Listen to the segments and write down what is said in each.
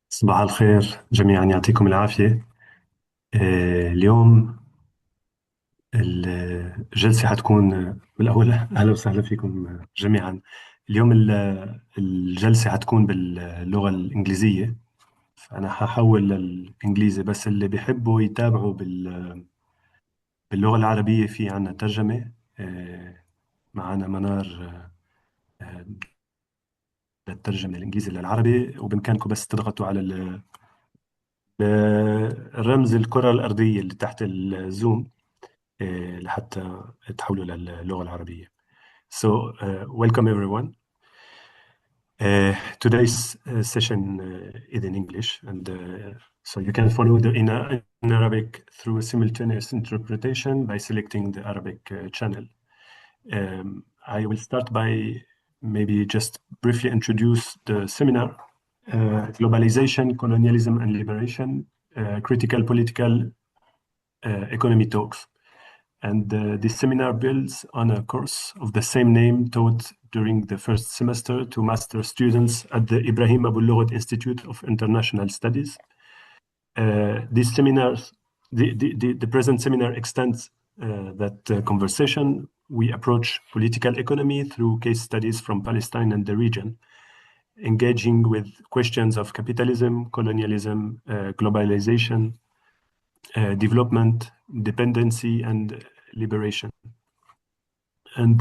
صباح الخير جميعا، يعطيكم العافية. اليوم الجلسة حتكون بالأول أهلا وسهلا فيكم جميعا. اليوم الجلسة حتكون باللغة الإنجليزية، فأنا ححول للإنجليزي، بس اللي بيحبوا يتابعوا باللغة العربية في عنا ترجمة. معنا منار آه، للترجمة الإنجليزي للعربي، وبإمكانكم بس تضغطوا على رمز الكرة الأرضية اللي تحت الزوم لحتى تحولوا للغة العربية. So, welcome everyone. Today's session is in English, and so you can follow in Arabic through simultaneous interpretation by selecting the Arabic channel. I will start by maybe just briefly introduce the seminar, Globalization, Colonialism and Liberation, Critical Political Economy Talks. And this seminar builds on a course of the same name taught during the first semester to master students at the Ibrahim Abu Lughod Institute of International Studies. These seminars, the present seminar extends that conversation. We approach political economy through case studies from Palestine and the region, engaging with questions of capitalism, colonialism, globalization, development, dependency, and liberation. And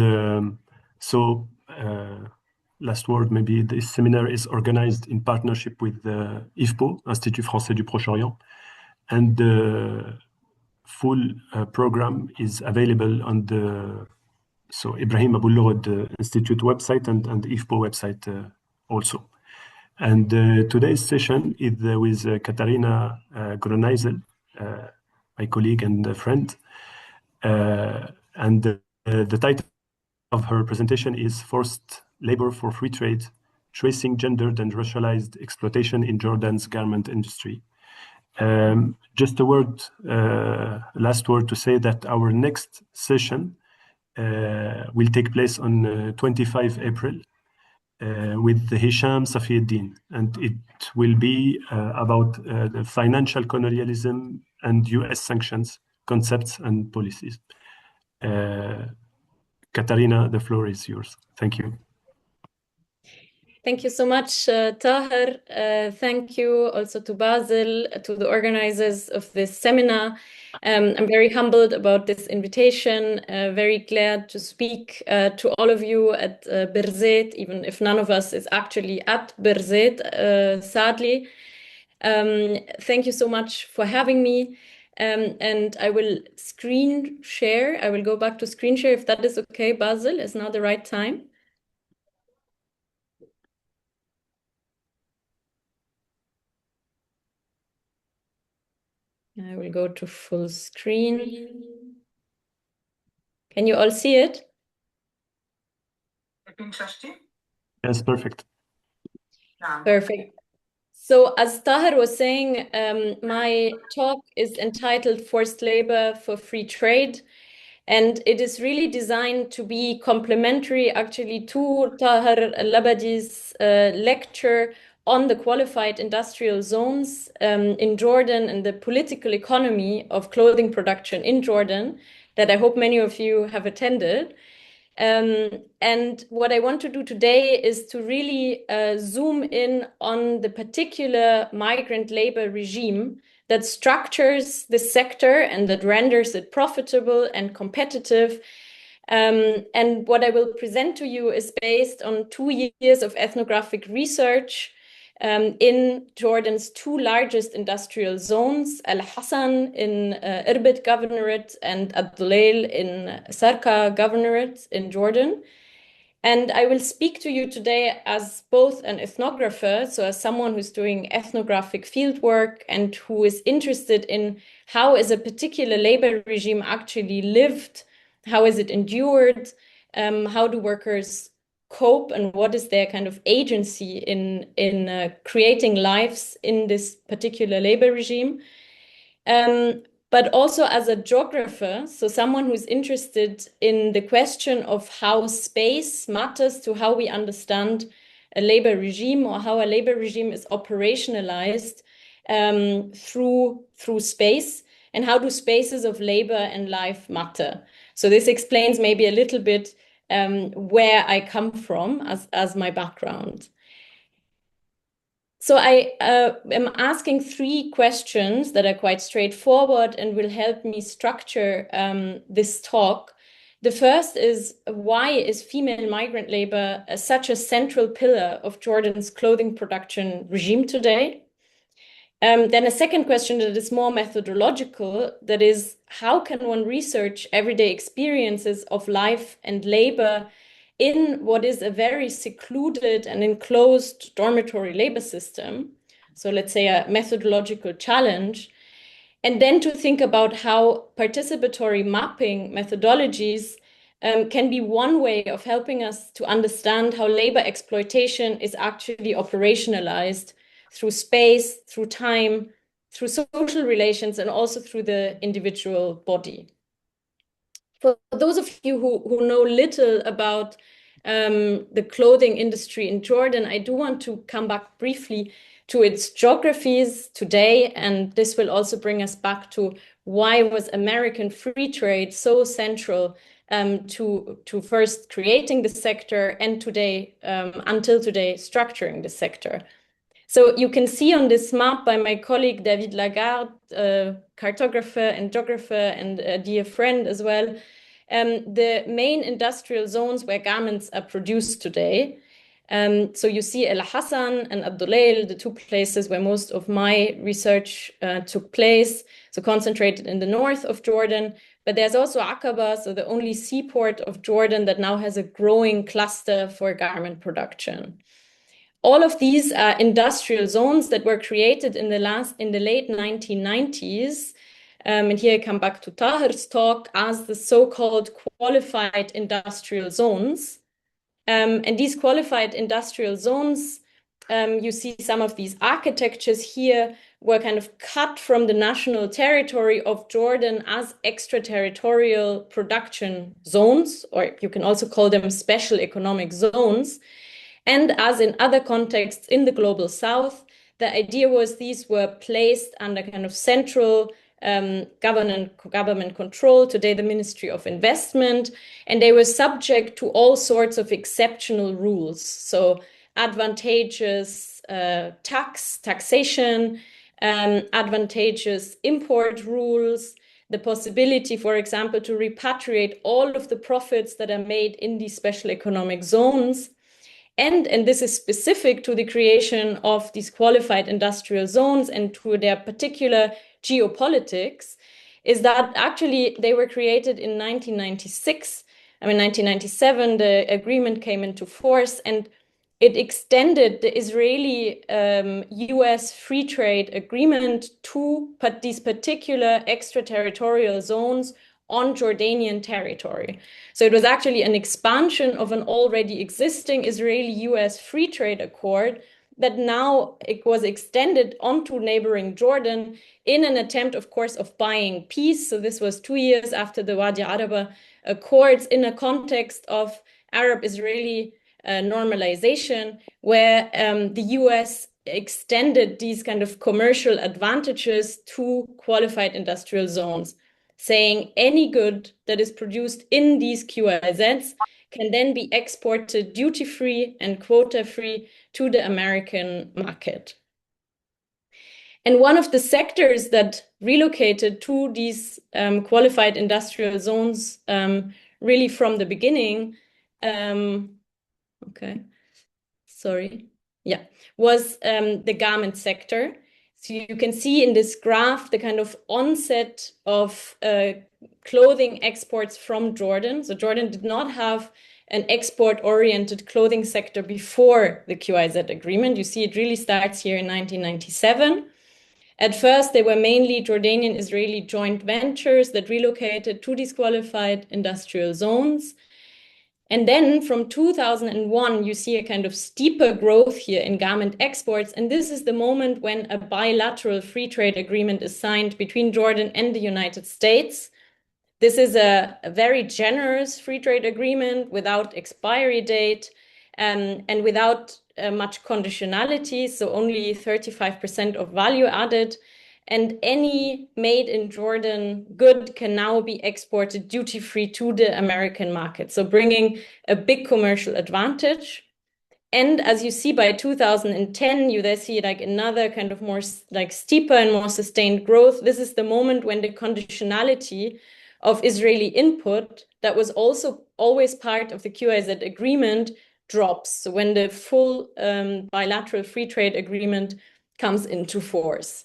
so, last word, maybe this seminar is organized in partnership with the IFPO, Institut Français du Proche-Orient, and the full program is available on the Ibrahim Abu Lughod Institute website and the IFPO website also. And today's session is with Katharina Grüeneisl, my colleague and friend. And the title of her presentation is Forced Labor for Free Trade, Tracing Gendered and Racialized Exploitation in Jordan's Garment Industry. Just a word, last word to say that our next session will take place on 25 April with Hisham Safieddin, and it will be about the financial colonialism and US sanctions, concepts and policies. Katharina, the floor is yours. Thank you. Thank you so much, Tahir. Thank you also to Basil, to the organizers of this seminar. I'm very humbled about this invitation, very glad to speak to all of you at Birzeit, even if none of us is actually at Birzeit, sadly. Thank you so much for having me. And I will screen share. I will go back to screen share if that is okay, Basil. Is now the right time? I will go to full screen. Can you all see it? Yes, perfect. Perfect. So as Tahir was saying, my talk is entitled Forced Labor for Free Trade. And it is really designed to be complementary actually to Tahir Al-Labadi's lecture on the qualified industrial zones in Jordan and the political economy of clothing production in Jordan that I hope many of you have attended. And what I want to do today is to really zoom in on the particular migrant labor regime that structures the sector and that renders it profitable and competitive. And what I will present to you is based on 2 years of ethnographic research in Jordan's two largest industrial zones, Al Hassan in Irbid Governorate and Ad Duleil in Sarka Governorate in Jordan. And I will speak to you today as both an ethnographer, so as someone who's doing ethnographic fieldwork and who is interested in how is a particular labor regime actually lived, how is it endured, how do workers cope, and what is their kind of agency in creating lives in this particular labor regime. But also as a geographer, so someone who's interested in the question of how space matters to how we understand a labor regime or how a labor regime is operationalized through space, and how do spaces of labor and life matter. So this explains maybe a little bit where I come from as my background. So I am asking 3 questions that are quite straightforward and will help me structure this talk. The first is, why is female migrant labor such a central pillar of Jordan's clothing production regime today? Then a second question that is more methodological, that is, how can one research everyday experiences of life and labor in what is a very secluded and enclosed dormitory labor system? So let's say a methodological challenge. And then to think about how participatory mapping methodologies can be one way of helping us to understand how labor exploitation is actually operationalized through space, through time, through social relations, and also through the individual body. For those of you who know little about the clothing industry in Jordan, I do want to come back briefly to its geographies today, and this will also bring us back to why was American free trade so central to first creating the sector and today, until today, structuring the sector. So you can see on this map by my colleague David Lagarde, cartographer and geographer and a dear friend as well, the main industrial zones where garments are produced today. So you see El Hassan and Abdullail, the 2 places where most of my research took place, so concentrated in the north of Jordan. But there's also Aqaba, so the only seaport of Jordan that now has a growing cluster for garment production. All of these are industrial zones that were created in the late 1990s. And here I come back to Tahir's talk as the so-called qualified industrial zones. And these qualified industrial zones, you see some of these architectures here were kind of cut from the national territory of Jordan as extraterritorial production zones, or you can also call them special economic zones. And as in other contexts in the global south, the idea was these were placed under kind of central government control, today the Ministry of Investment, and they were subject to all sorts of exceptional rules. So advantageous taxation, advantageous import rules, the possibility, for example, to repatriate all of the profits that are made in these special economic zones. And this is specific to the creation of these qualified industrial zones and to their particular geopolitics, is that actually they were created in 1996. I mean, 1997, the agreement came into force, and it extended the Israeli US free trade agreement to these particular extraterritorial zones on Jordanian territory. So it was actually an expansion of an already existing Israeli-US free trade accord that now it was extended onto neighboring Jordan in an attempt, of course, of buying peace. So this was 2 years after the Wadi Araba Accords in a context of Arab-Israeli normalization, where the US extended these kind of commercial advantages to qualified industrial zones, saying any good that is produced in these QIZs can then be exported duty-free and quota-free to the American market. And one of the sectors that relocated to these qualified industrial zones really from the beginning, was the garment sector. So you can see in this graph the kind of onset of clothing exports from Jordan. So Jordan did not have an export-oriented clothing sector before the QIZ agreement. You see it really starts here in 1997. At first, they were mainly Jordanian-Israeli joint ventures that relocated to these qualified industrial zones. And then from 2001, you see a kind of steeper growth here in garment exports. And this is the moment when a bilateral free trade agreement is signed between Jordan and the United States. This is a very generous free trade agreement without expiry date and without much conditionality, so only 35% of value added. And any made in Jordan good can now be exported duty-free to the American market, so bringing a big commercial advantage. And as you see, by 2010, you there see like another kind of more like steeper and more sustained growth. This is the moment when the conditionality of Israeli input that was also always part of the QIZ agreement drops. So when the full bilateral free trade agreement comes into force.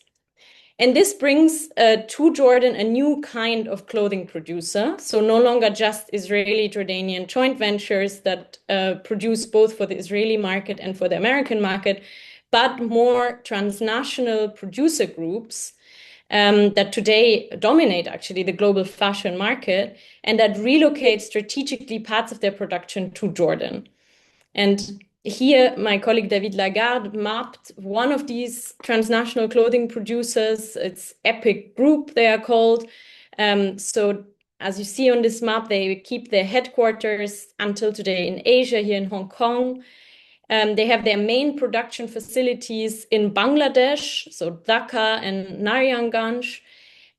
And this brings to Jordan a new kind of clothing producer. So no longer just Israeli-Jordanian joint ventures that produce both for the Israeli market and for the American market, but more transnational producer groups that today dominate actually the global fashion market and that relocate strategically parts of their production to Jordan. And here, my colleague David Lagarde mapped one of these transnational clothing producers. It's Epic Group, they are called. So as you see on this map, they keep their headquarters until today in Asia, here in Hong Kong. They have their main production facilities in Bangladesh, so Dhaka and Narayanganj.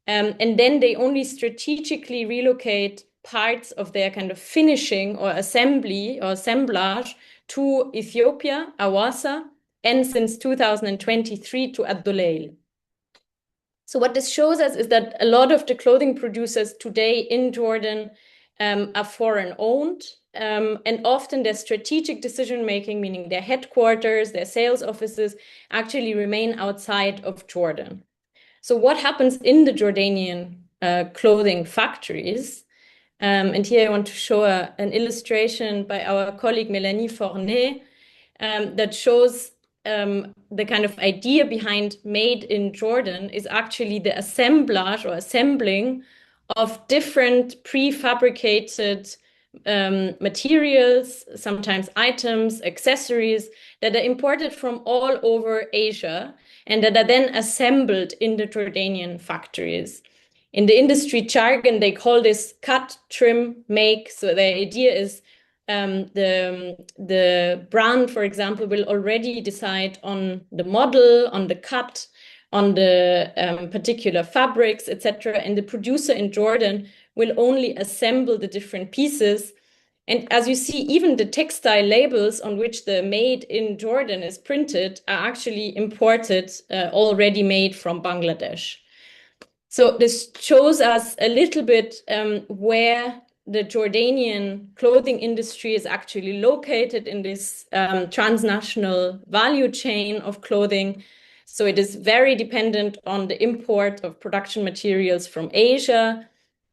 And then they only strategically relocate parts of their kind of finishing or assembly or assemblage to Ethiopia, Awasa, and since 2023 to Ad-Duleil. So what this shows us is that a lot of the clothing producers today in Jordan are foreign owned, and often their strategic decision-making, meaning their headquarters, their sales offices, actually remain outside of Jordan. So what happens in the Jordanian clothing factories? And here I want to show an illustration by our colleague Mélanie Fornet that shows the kind of idea behind Made in Jordan is actually the assemblage or assembling of different prefabricated materials, sometimes items, accessories that are imported from all over Asia and that are then assembled in the Jordanian factories. In the industry jargon, they call this cut, trim, make. So the idea is the brand, for example, will already decide on the model, on the cut, on the particular fabrics, etc. And the producer in Jordan will only assemble the different pieces. And as you see, even the textile labels on which the made in Jordan is printed are actually imported, already made from Bangladesh. So this shows us a little bit where the Jordanian clothing industry is actually located in this transnational value chain of clothing. So it is very dependent on the import of production materials from Asia.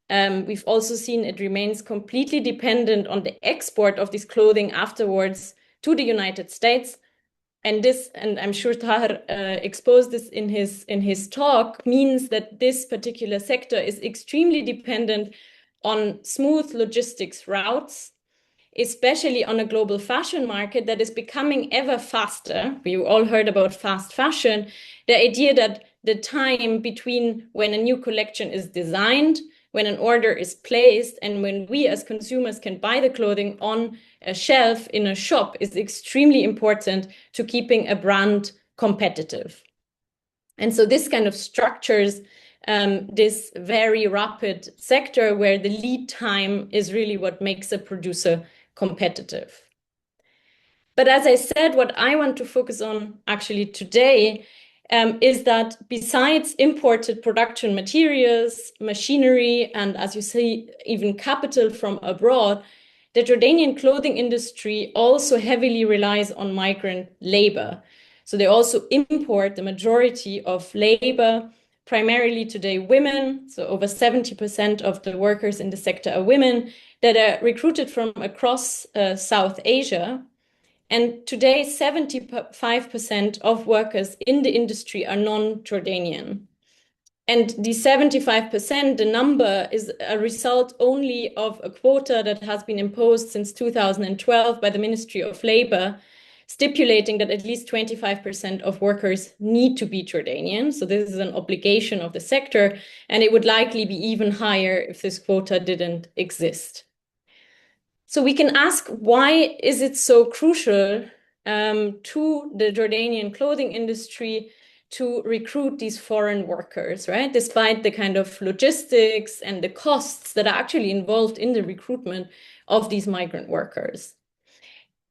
We've also seen it remains completely dependent on the export of this clothing afterwards to the United States. And this, and I'm sure Tahir exposed this in his talk, means that this particular sector is extremely dependent on smooth logistics routes, especially on a global fashion market that is becoming ever faster. We all heard about fast fashion, the idea that the time between when a new collection is designed, when an order is placed, and when we as consumers can buy the clothing on a shelf in a shop is extremely important to keeping a brand competitive. And so this kind of structures this very rapid sector where the lead time is really what makes a producer competitive. But as I said, what I want to focus on actually today is that besides imported production materials, machinery, and as you see, even capital from abroad, the Jordanian clothing industry also heavily relies on migrant labor. So they also import the majority of labor, primarily today women. So over 70% of the workers in the sector are women that are recruited from across South Asia. And today, 75% of workers in the industry are non-Jordanian. And the 75%, the number is a result only of a quota that has been imposed since 2012 by the Ministry of Labor, stipulating that at least 25% of workers need to be Jordanian. So this is an obligation of the sector, and it would likely be even higher if this quota didn't exist. So we can ask, why is it so crucial to the Jordanian clothing industry to recruit these foreign workers, right? Despite the kind of logistics and the costs that are actually involved in the recruitment of these migrant workers.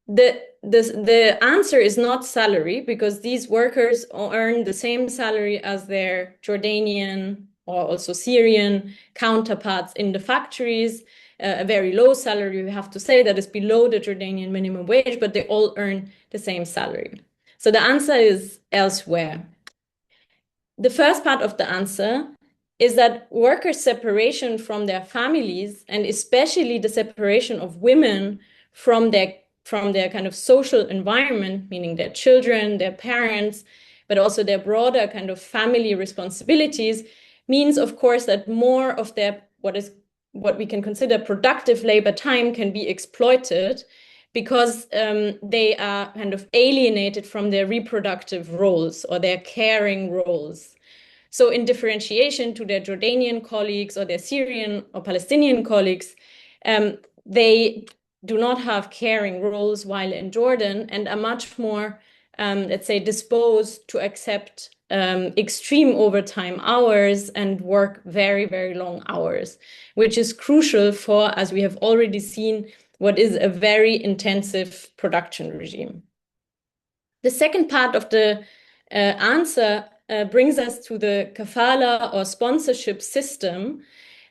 The answer is not salary, because these workers earn the same salary as their Jordanian or also Syrian counterparts in the factories. A very low salary, we have to say, that is below the Jordanian minimum wage, but they all earn the same salary. So the answer is elsewhere. The first part of the answer is that workers' separation from their families, and especially the separation of women from their kind of social environment, meaning their children, their parents, but also their broader kind of family responsibilities, means, of course, that more of their what we can consider productive labor time can be exploited, because they are kind of alienated from their reproductive roles or their caring roles. So in differentiation to their Jordanian colleagues or their Syrian or Palestinian colleagues, they do not have caring roles while in Jordan, and are much more, let's say, disposed to accept extreme overtime hours and work very, very long hours, which is crucial for, as we have already seen, what is a very intensive production regime. The second part of the answer brings us to the kafala or sponsorship system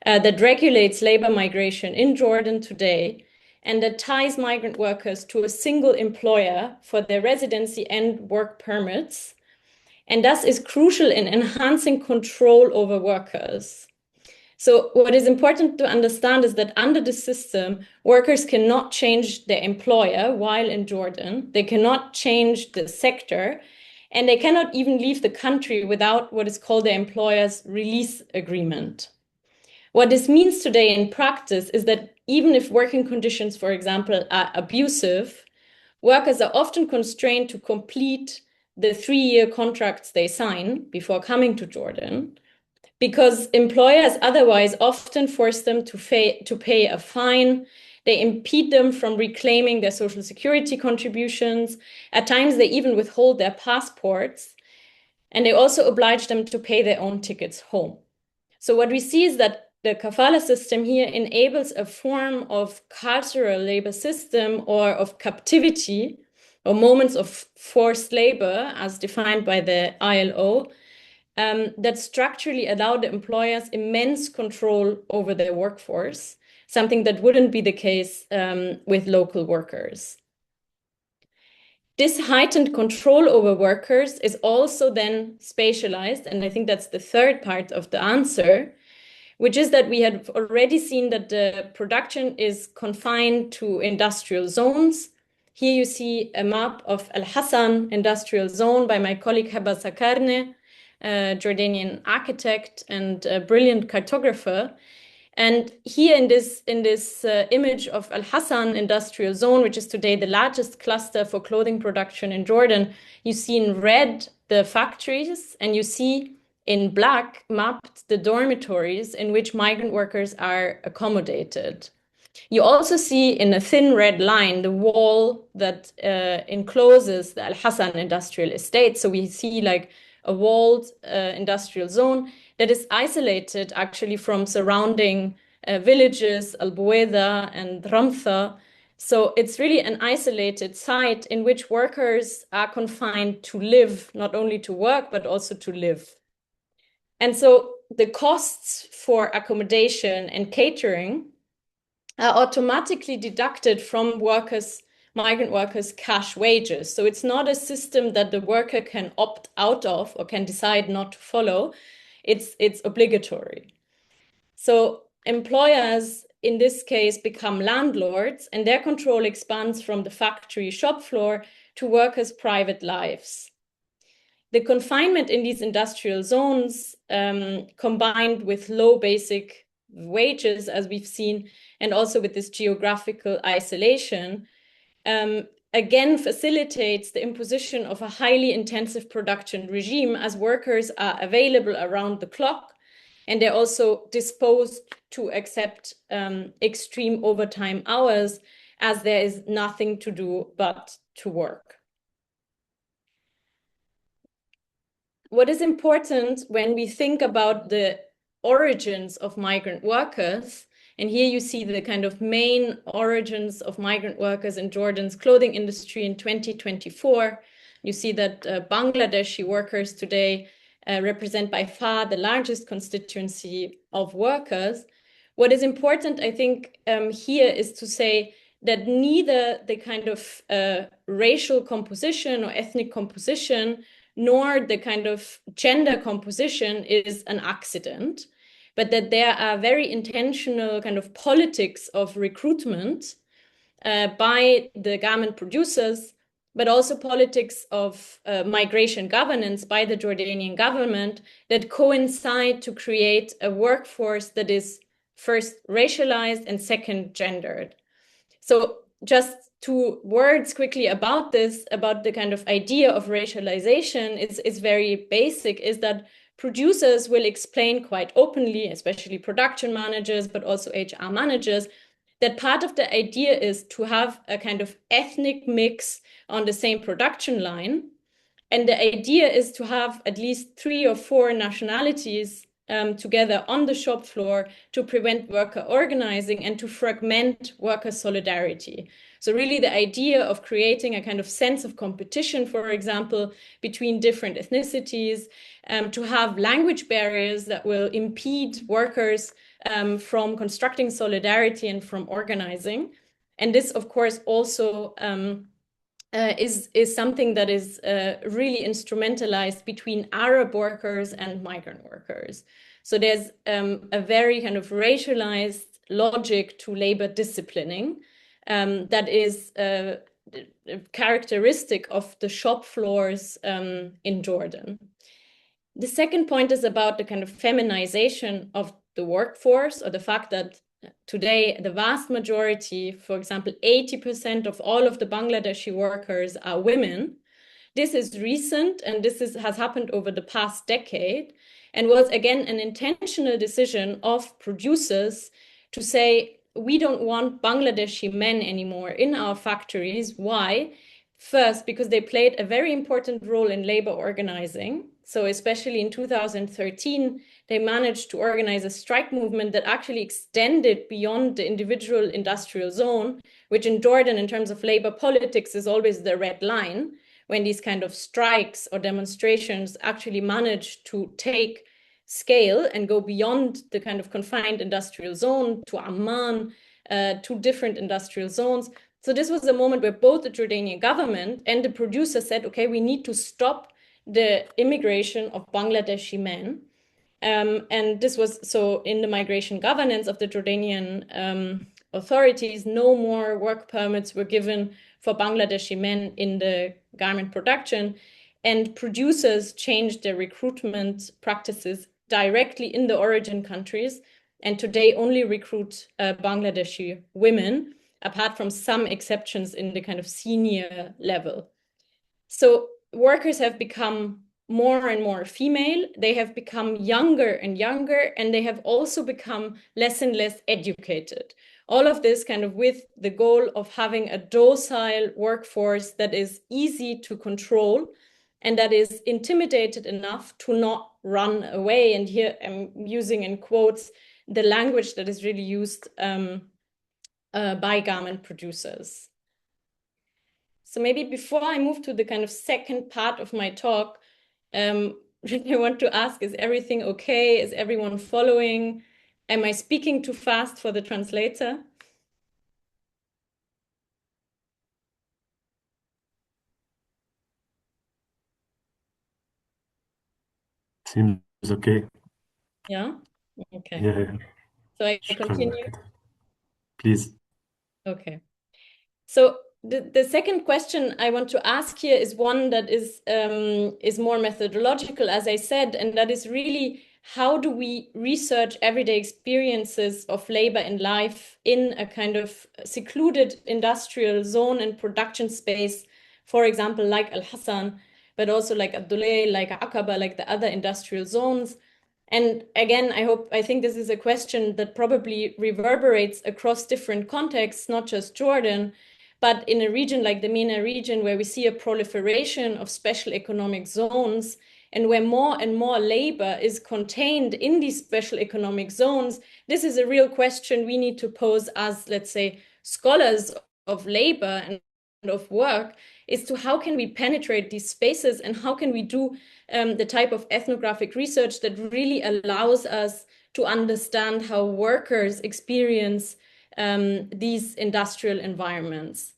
that regulates labor migration in Jordan today, and that ties migrant workers to a single employer for their residency and work permits, and thus is crucial in enhancing control over workers. So what is important to understand is that under the system, workers cannot change their employer while in Jordan. They cannot change the sector, and they cannot even leave the country without what is called the employer's release agreement. What this means today in practice is that even if working conditions, for example, are abusive, workers are often constrained to complete the 3-year contracts they sign before coming to Jordan, because employers otherwise often force them to pay a fine. They impede them from reclaiming their social security contributions. At times, they even withhold their passports, and they also oblige them to pay their own tickets home. So what we see is that the kafala system here enables a form of cultural labor system, or of captivity, or moments of forced labor, as defined by the ILO, that structurally allow the employers immense control over their workforce, something that wouldn't be the case with local workers. This heightened control over workers is also then spatialized, and I think that's the third part of the answer, which is that we have already seen that the production is confined to industrial zones. Here you see a map of Al Hassan industrial zone by my colleague Heba Sakarne, a Jordanian architect and a brilliant cartographer. And here in this image of Al Hassan industrial zone, which is today the largest cluster for clothing production in Jordan, you see in red the factories, and you see in black mapped the dormitories in which migrant workers are accommodated. You also see in a thin red line the wall that encloses the Al Hassan industrial estate. So we see like a walled industrial zone that is isolated actually from surrounding villages, Al Buwaida and Ramtha. So it's really an isolated site in which workers are confined to live, not only to work, but also to live. And so the costs for accommodation and catering are automatically deducted from migrant workers' cash wages. So it's not a system that the worker can opt out of or can decide not to follow. It's obligatory. So employers in this case become landlords, and their control expands from the factory shop floor to workers' private lives. The confinement in these industrial zones, combined with low basic wages, as we've seen, and also with this geographical isolation, again facilitates the imposition of a highly intensive production regime, as workers are available around the clock, and they're also disposed to accept extreme overtime hours, as there is nothing to do but to work. what is important when we think about the origins of migrant workers, and here you see the kind of main origins of migrant workers in Jordan's clothing industry in 2024. You see that Bangladeshi workers today represent by far the largest constituency of workers. What is important, I think, here is to say that neither the kind of racial composition or ethnic composition nor the kind of gender composition is an accident, but that there are very intentional kind of politics of recruitment by the garment producers, but also politics of migration governance by the Jordanian government that coincide to create a workforce that is first racialized and second gendered. So just 2 words quickly about this, about the kind of idea of racialization is very basic, is that producers will explain quite openly, especially production managers, but also HR managers, that part of the idea is to have a kind of ethnic mix on the same production line. And the idea is to have at least 3 or 4 nationalities together on the shop floor to prevent worker organizing and to fragment worker solidarity. So really the idea of creating a kind of sense of competition, for example, between different ethnicities, to have language barriers that will impede workers from constructing solidarity and from organizing. And this, of course, also is something that is really instrumentalized between Arab workers and migrant workers. So there's a very kind of racialized logic to labor disciplining that is characteristic of the shop floors in Jordan. The second point is about the kind of feminization of the workforce, or the fact that today, the vast majority, for example, 80% of all of the Bangladeshi workers are women. This is recent, and this has happened over the past decade, and was again an intentional decision of producers to say, we don't want Bangladeshi men anymore in our factories. Why? First, because they played a very important role in labor organizing. So especially in 2013, they managed to organize a strike movement that actually extended beyond the individual industrial zone, which in Jordan, in terms of labor politics, is always the red line, when these kind of strikes or demonstrations actually manage to take scale and go beyond the kind of confined industrial zone to Amman, to different industrial zones. So this was a moment where both the Jordanian government and the producer said, okay, we need to stop the immigration of Bangladeshi men. And this was so in the migration governance of the Jordanian authorities, no more work permits were given for Bangladeshi men in the garment production, and producers changed their recruitment practices directly in the origin countries, and today only recruit Bangladeshi women, apart from some exceptions in the kind of senior level. So workers have become more and more female, they have become younger and younger, and they have also become less and less educated. All of this kind of with the goal of having a docile workforce that is easy to control and that is intimidated enough to not run away. And here I'm using in quotes the language that is really used by garment producers. So maybe before I move to the kind of second part of my talk, I want to ask, is everything okay? Is everyone following? Am I speaking too fast for the translator? Seems okay. Yeah? Okay. Yeah. So I continue? Please. Okay. So the second question I want to ask here is one that is more methodological, as I said, and that is really, how do we research everyday experiences of labor and life in a kind of secluded industrial zone and production space, for example, like Al Hassan, but also like Abdullah, like Aqaba, like the other industrial zones. And again, I think this is a question that probably reverberates across different contexts, not just Jordan, But in a region like the MENA region, where we see a proliferation of special economic zones, and where more and more labor is contained in these special economic zones, this is a real question we need to pose as, let's say, scholars of labor and of work, is to how can we penetrate these spaces, and how can we do the type of ethnographic research that really allows us to understand how workers experience these industrial environments.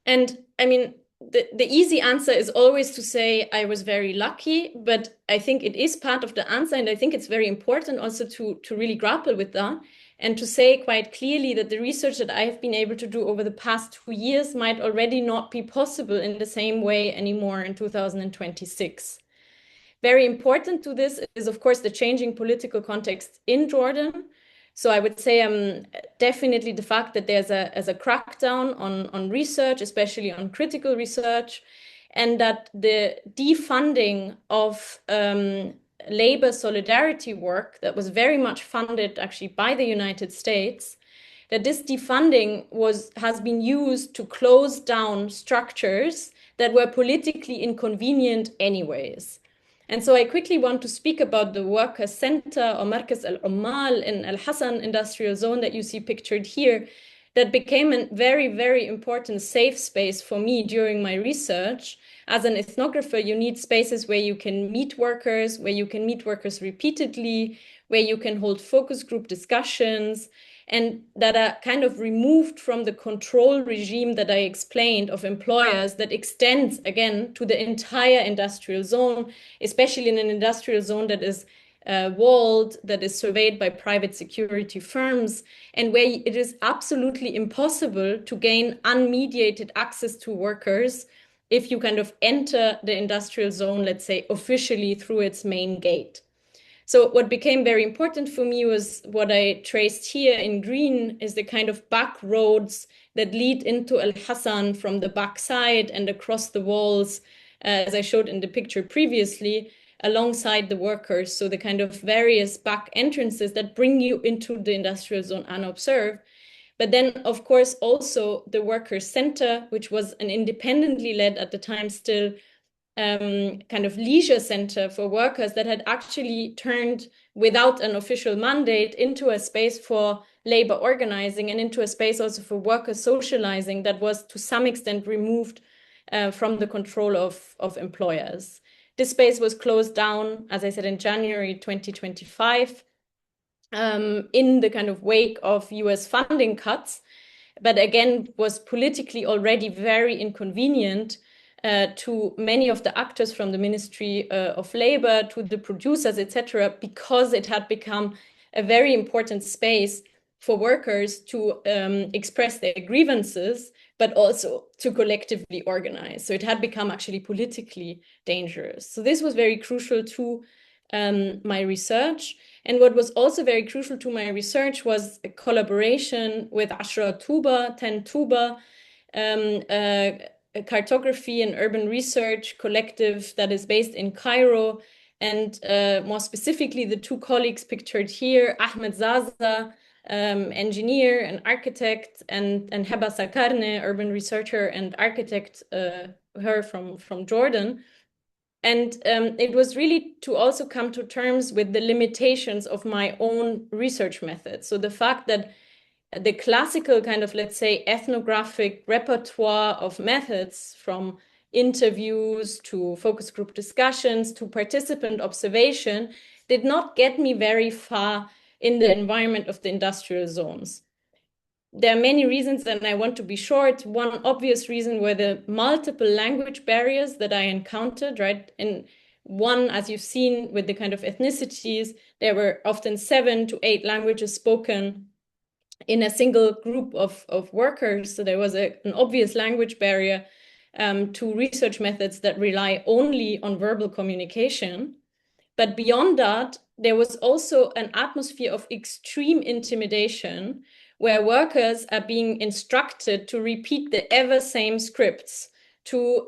And I mean, the easy answer is always to say I was very lucky, but I think it is part of the answer, and I think it's very important also to really grapple with that and to say quite clearly that the research that I have been able to do over the past 2 years might already not be possible in the same way anymore in 2026. Very important to this is, of course, the changing political context in Jordan. So I would say definitely the fact that there's a crackdown on research, especially on critical research, and that the defunding of labor solidarity work that was very much funded actually by the United States, that this defunding has been used to close down structures that were politically inconvenient anyways. And so I quickly want to speak about the Worker Center or Markaz al-Ummal in Al-Hassan industrial zone that you see pictured here, that became a very, very important safe space for me during my research. As an ethnographer, you need spaces where you can meet workers, repeatedly, where you can hold focus group discussions, and that are kind of removed from the control regime that I explained of employers that extends, again, to the entire industrial zone, especially in an industrial zone that is walled, that is surveyed by private security firms, and where it is absolutely impossible to gain unmediated access to workers if you kind of enter the industrial zone, let's say, officially through its main gate. So what became very important for me was what I traced here in green is the kind of back roads that lead into Al-Hassan from the backside and across the walls, as I showed in the picture previously, alongside the workers. So the kind of various back entrances that bring you into the industrial zone unobserved. But then, of course, also the Worker Center, which was an independently led at the time still kind of leisure center for workers that had actually turned without an official mandate into a space for labor organizing and into a space also for worker socializing that was to some extent removed from the control of employers. This space was closed down, as I said, in January 2025 in the kind of wake of US funding cuts, but again was politically already very inconvenient to many of the actors from the Ministry of Labor, to the producers, etc., because it had become a very important space for workers to express their grievances, but also to collectively organize. So it had become actually politically dangerous. So this was very crucial to my research. And what was also very crucial to my research was a collaboration with Ashra Tuba, 10 Tuba, a cartography and urban research collective that is based in Cairo, and more specifically the two colleagues pictured here, Ahmed Zaza, engineer and architect, and Heba Sakarne, urban researcher and architect, her from Jordan. And it was really to also come to terms with the limitations of my own research method. So the fact that the classical kind of, let's say, ethnographic repertoire of methods, from interviews to focus group discussions to participant observation, did not get me very far in the environment of the industrial zones. There are many reasons, and I want to be short. One obvious reason were the multiple language barriers that I encountered, right? And one, as you've seen with the kind of ethnicities, there were often 7 to 8 languages spoken in a single group of workers. So there was an obvious language barrier to research methods that rely only on verbal communication. But beyond that, there was also an atmosphere of extreme intimidation where workers are being instructed to repeat the ever same scripts to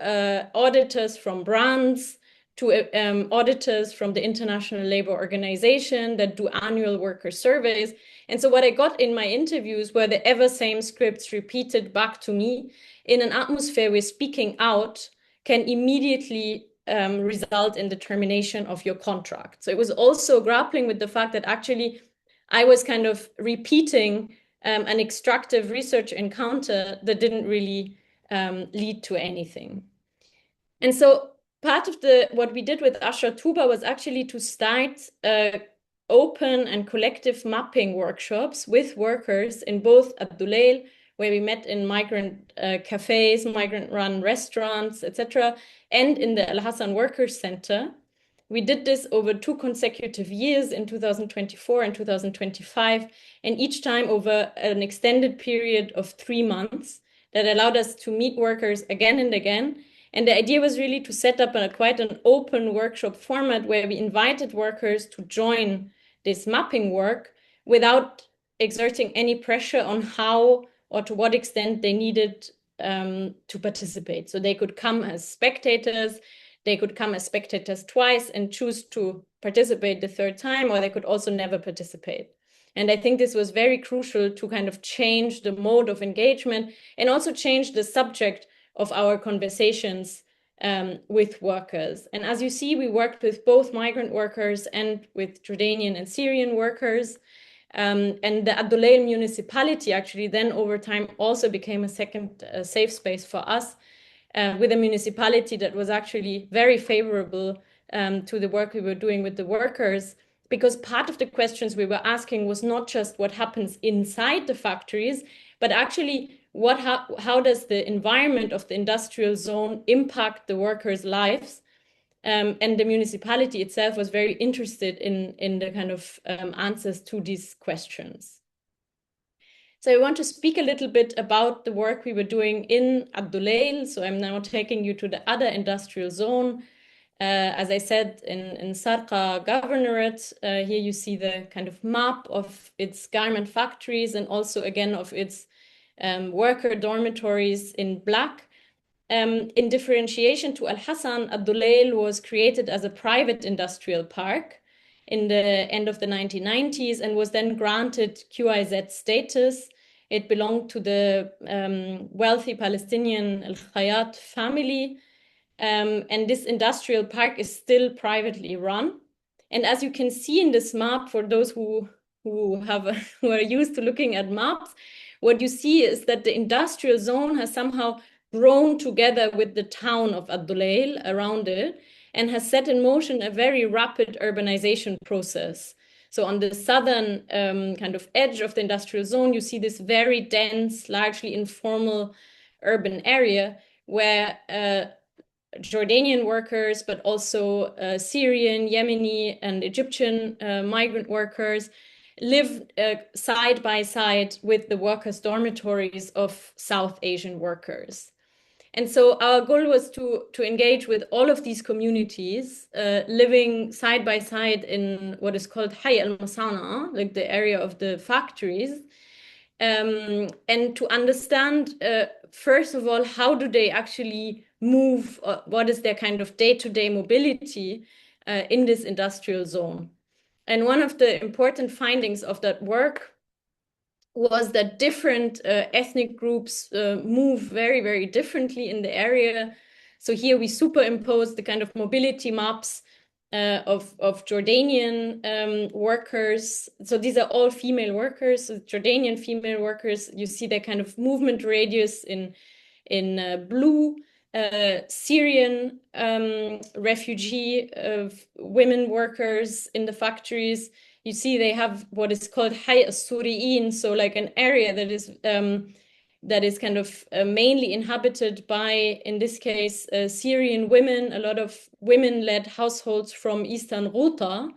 auditors from brands, to auditors from the International Labour Organization that do annual worker surveys. And so what I got in my interviews were the ever same scripts repeated back to me in an atmosphere where speaking out can immediately result in the termination of your contract. So it was also grappling with the fact that actually I was kind of repeating an extractive research encounter that didn't really lead to anything. And so part of what we did with Ashra Tuba was actually to start open and collective mapping workshops with workers in both Abduleil, where we met in migrant cafes, migrant-run restaurants, etc., and in the Al Hassan Workers Center. We did this over 2 consecutive years in 2024 and 2025, and each time over an extended period of 3 months that allowed us to meet workers again and again. And the idea was really to set up quite an open workshop format where we invited workers to join this mapping work without exerting any pressure on how or to what extent they needed to participate. So they could come as spectators, they could come as spectators twice and choose to participate the 3rd time, or they could also never participate. And I think this was very crucial to kind of change the mode of engagement and also change the subject of our conversations with workers. And as you see, we worked with both migrant workers and with Jordanian and Syrian workers. And the Abduleil municipality actually then over time also became a second safe space for us, with a municipality that was actually very favorable to the work we were doing with the workers, because part of the questions we were asking was not just what happens inside the factories, but actually how does the environment of the industrial zone impact the workers' lives? And the municipality itself was very interested in the kind of answers to these questions. So I want to speak a little bit about the work we were doing in Abduleil. So I'm now taking you to the other industrial zone. As I said, in Sarqa Governorate, here you see the kind of map of its garment factories and also again of its worker dormitories in black. In differentiation to Al Hassan, Abduleil was created as a private industrial park in the end of the 1990s and was then granted QIZ status. It belonged to the wealthy Palestinian Al Khayat family. And this industrial park is still privately run. And as you can see in this map, for those who are used to looking at maps, what you see is that the industrial zone has somehow grown together with the town of Abduleil around it and has set in motion a very rapid urbanization process. So on the southern kind of edge of the industrial zone, you see this very dense, largely informal urban area where Jordanian workers, but also Syrian, Yemeni, and Egyptian migrant workers live side by side with the workers' dormitories of South Asian workers. And so our goal was to engage with all of these communities living side by side in what is called Hay al-Masana, like the area of the factories, and to understand, first of all, how do they actually move, what is their kind of day-to-day mobility in this industrial zone. And one of the important findings of that work was that different ethnic groups move very, very differently in the area. So here we superimpose the kind of mobility maps of Jordanian workers. So these are all female workers, so Jordanian female workers. You see their kind of movement radius in blue. Syrian refugee women workers in the factories. You see they have what is called Hay as-Suriyin, so like an area that is kind of mainly inhabited by, in this case, Syrian women, a lot of women-led households from Eastern Ghouta.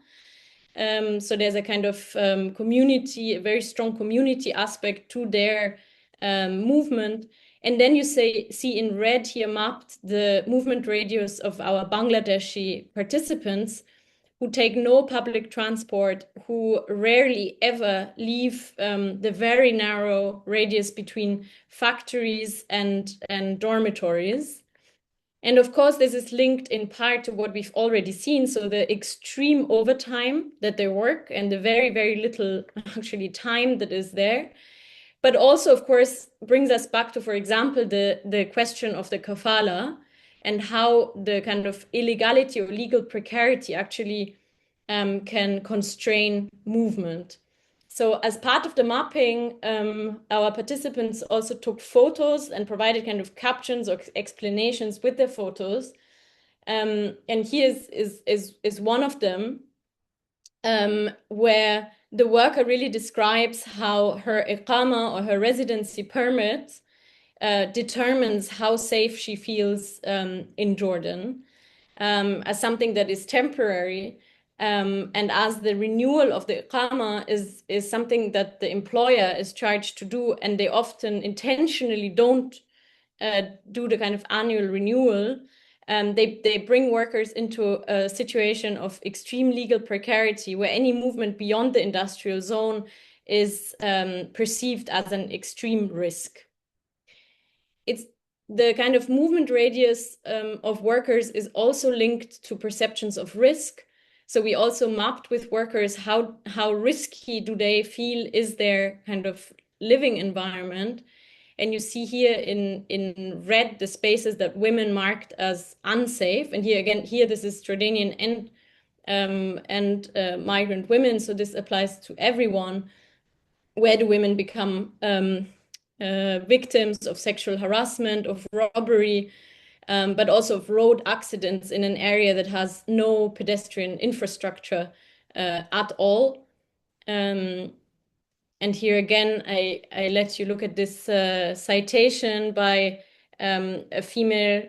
So there's a kind of community, a very strong community aspect to their movement. And then you see in red here mapped the movement radius of our Bangladeshi participants who take no public transport, who rarely ever leave the very narrow radius between factories and dormitories. And of course, this is linked in part to what we've already seen. So the extreme overtime that they work and the very, very little actually time that is there. But also, of course, brings us back to, for example, the question of the kafala and how the kind of illegality or legal precarity actually can constrain movement. So as part of the mapping, our participants also took photos and provided kind of captions or explanations with their photos. And here is one of them, where the worker really describes how her iqama or her residency permit determines how safe she feels in Jordan, as something that is temporary. And as the renewal of the iqama is something that the employer is charged to do, and they often intentionally don't do the kind of annual renewal. They bring workers into a situation of extreme legal precarity where any movement beyond the industrial zone is perceived as an extreme risk. It's the kind of movement radius of workers is also linked to perceptions of risk. So we also mapped with workers how risky do they feel is their kind of living environment. And you see here in red the spaces that women marked as unsafe. And here again, here this is Jordanian and migrant women. So this applies to everyone. Where do women become victims of sexual harassment, of robbery, but also of road accidents in an area that has no pedestrian infrastructure at all. And here again, I let you look at this citation by a female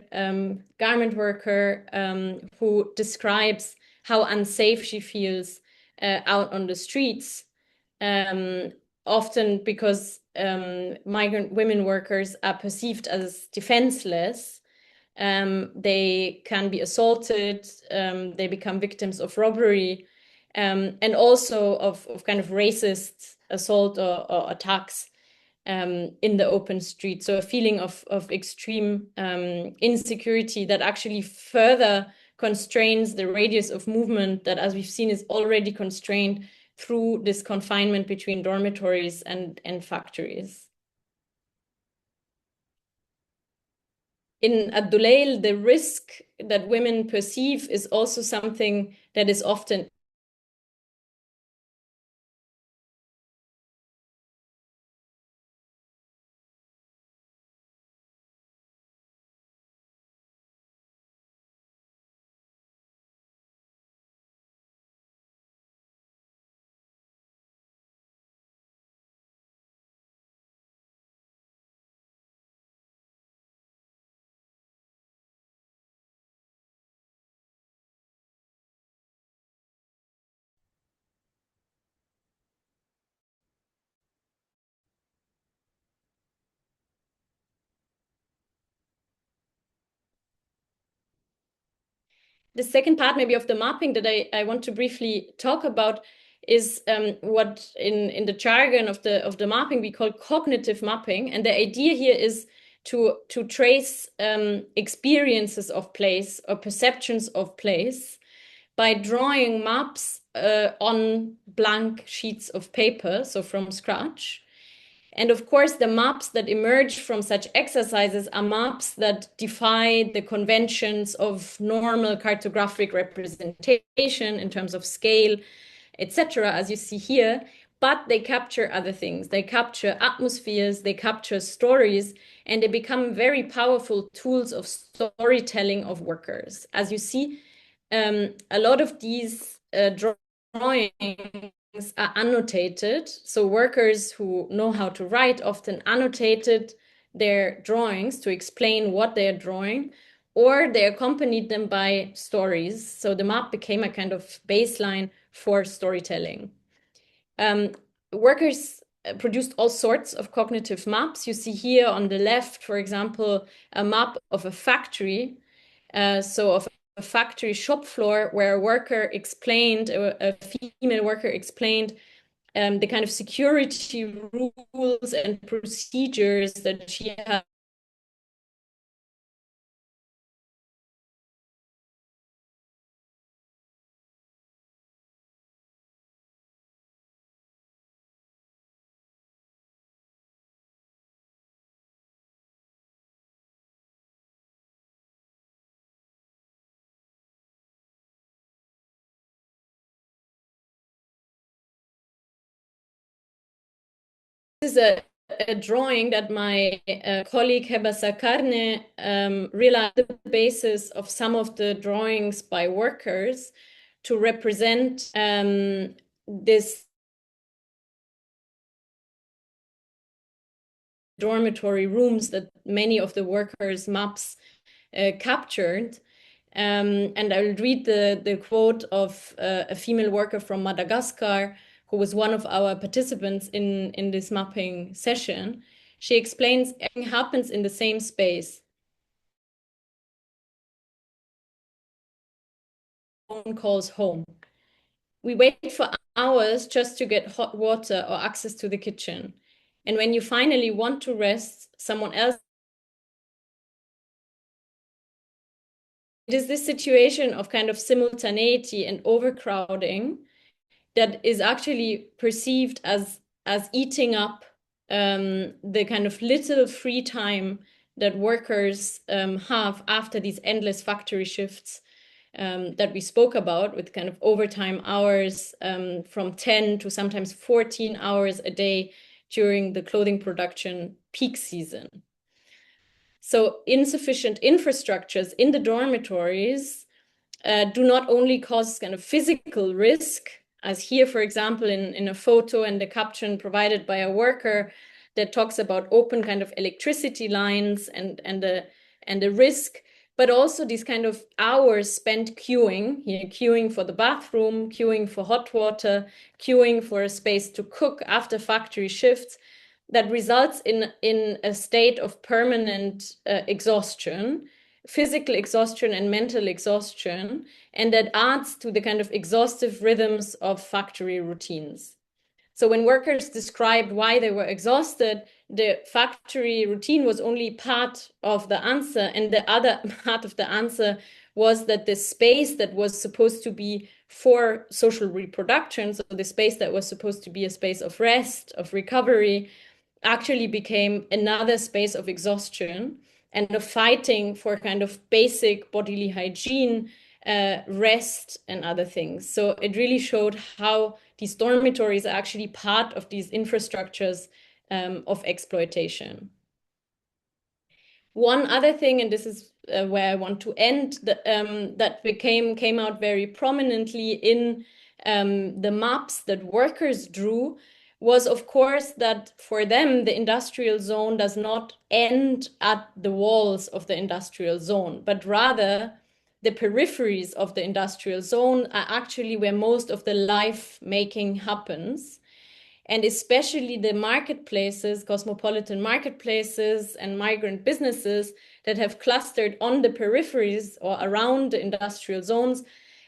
garment worker who describes how unsafe she feels out on the streets, often because migrant women workers are perceived as defenseless. They can be assaulted, they become victims of robbery, and also of kind of racist assault or attacks in the open street. So a feeling of extreme insecurity that actually further constrains the radius of movement that, as we've seen, is already constrained through this confinement between dormitories and factories. In Ad-Dulayl, the risk that women perceive is also something that is often the second part maybe of the mapping that I want to briefly talk about is what in the jargon of the mapping we call cognitive mapping. And the idea here is to trace experiences of place or perceptions of place by drawing maps on blank sheets of paper, so from scratch. And of course, the maps that emerge from such exercises are maps that defy the conventions of normal cartographic representation in terms of scale, etc., as you see here, but they capture other things. They capture atmospheres, they capture stories, and they become very powerful tools of storytelling of workers. As you see, a lot of these drawings are annotated. So workers who know how to write often annotated their drawings to explain what they are drawing, or they accompanied them by stories. So the map became a kind of baseline for storytelling. Workers produced all sorts of cognitive maps. You see here on the left, for example, a map of a factory. So of a factory shop floor where a worker explained, a female worker explained the kind of security rules and procedures that she had is a drawing that my colleague Heba Sakarne realized the basis of some of the drawings by workers to represent this dormitory rooms that many of the workers' maps captured. And I will read the quote of a female worker from Madagascar, who was one of our participants in this mapping session. She explains everything happens in the same space. Phone calls home. We wait for hours just to get hot water or access to the kitchen. And when you finally want to rest, someone else. It is this situation of kind of simultaneity and overcrowding that is actually perceived as eating up the kind of little free time that workers have after these endless factory shifts that we spoke about, with kind of overtime hours from 10 to sometimes 14 hours a day during the clothing production peak season. So insufficient infrastructures in the dormitories do not only cause kind of physical risk, as here, for example, in a photo and the caption provided by a worker that talks about open kind of electricity lines and the risk, but also these kind of hours spent queuing, queuing for the bathroom, queuing for hot water, queuing for a space to cook after factory shifts, that results in a state of permanent exhaustion, physical exhaustion and mental exhaustion, and that adds to the kind of exhaustive rhythms of factory routines. So when workers described why they were exhausted, the factory routine was only part of the answer, and the other part of the answer was that the space that was supposed to be for social reproduction, so the space that was supposed to be a space of rest, of recovery, actually became another space of exhaustion and of fighting for kind of basic bodily hygiene, rest, and other things. So it really showed how these dormitories are actually part of these infrastructures of exploitation. One other thing, and this is where I want to end, that came out very prominently in the maps that workers drew, was, of course, that for them, the industrial zone does not end at the walls of the industrial zone, but rather the peripheries of the industrial zone are actually where most of the life making happens. And especially the marketplaces, cosmopolitan marketplaces and migrant businesses that have clustered on the peripheries or around the industrial zones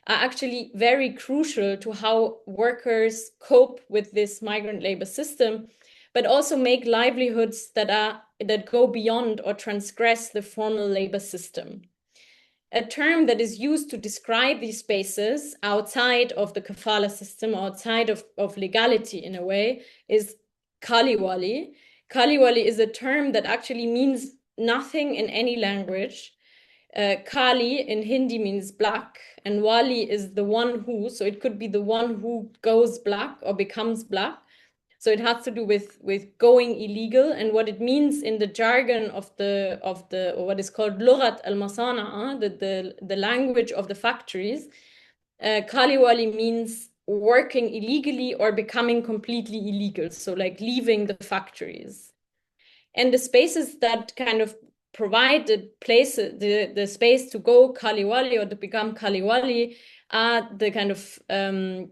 are actually very crucial to how workers cope with this migrant labor system, but also make livelihoods that go beyond or transgress the formal labor system. A term that is used to describe these spaces outside of the kafala system, outside of legality in a way, is kaliwali. Kaliwali is a term that actually means nothing in any language. Kali in Hindi means black, and wali is the one who, so it could be the one who goes black or becomes black. So it has to do with going illegal, and what it means in the jargon of or what is called lughat al-masana, the language of the factories. Kaliwali means working illegally or becoming completely illegal, so like leaving the factories. And the spaces that kind of provide the space to go kaliwali or to become kaliwali are the kind of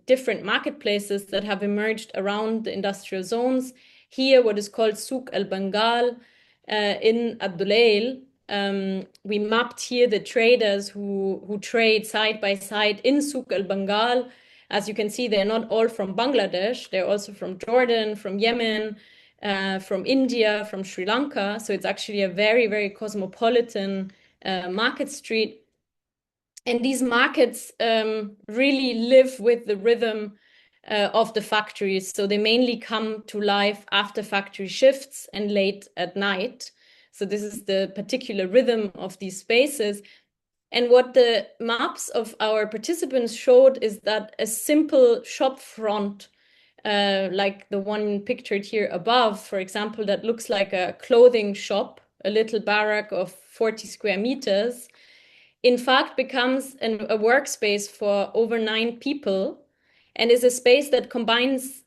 different marketplaces that have emerged around the industrial zones. Here, what is called Souk al-Bengal in Abdulail. We mapped here the traders who trade side by side in Souk al-Bengal. As you can see, they're not all from Bangladesh. They're also from Jordan, from Yemen, from India, from Sri Lanka. So it's actually a very, very cosmopolitan market street. And these markets really live with the rhythm of the factories. So they mainly come to life after factory shifts and late at night. So this is the particular rhythm of these spaces. And what the maps of our participants showed is that a simple shop front like the one pictured here above, for example, that looks like a clothing shop, a little barrack of 40 square meters, in fact becomes a workspace for over 9 people and is a space that combines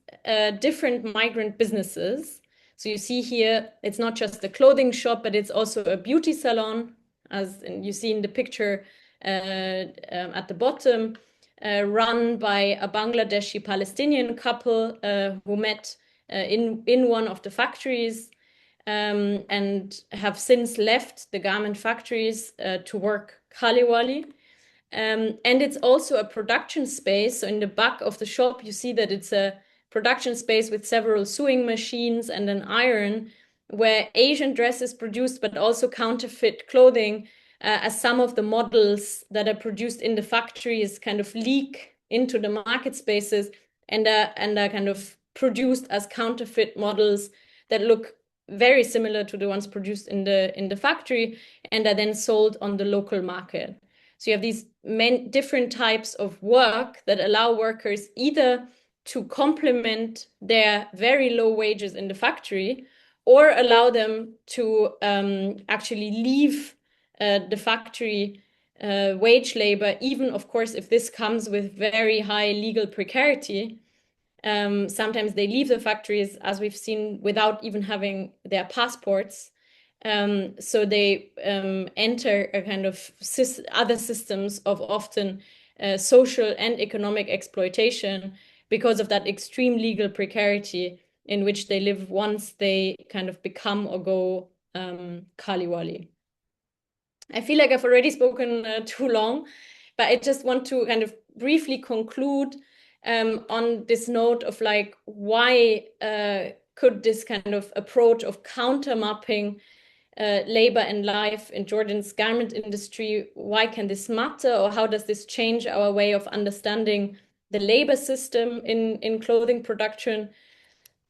different migrant businesses. So you see here, it's not just a clothing shop, but it's also a beauty salon, as you see in the picture at the bottom, run by a Bangladeshi Palestinian couple who met in one of the factories and have since left the garment factories to work Khaliwali. And it's also a production space. So in the back of the shop, you see that it's a production space with several sewing machines and an iron where Asian dress is produced, but also counterfeit clothing, as some of the models that are produced in the factories kind of leak into the market spaces and are kind of produced as counterfeit models that look very similar to the ones produced in the factory and are then sold on the local market. So you have these different types of work that allow workers either to complement their very low wages in the factory or allow them to actually leave the factory wage labor, even, of course, if this comes with very high legal precarity. Sometimes they leave the factories, as we've seen, without even having their passports. So they enter a kind of other systems of often social and economic exploitation because of that extreme legal precarity in which they live once they kind of become or go Khaliwali. I feel like I've already spoken too long, but I just want to kind of briefly conclude on this note of like, why could this kind of approach of counter mapping labor and life in Jordan's garment industry, why can this matter, or how does this change our way of understanding the labor system in clothing production?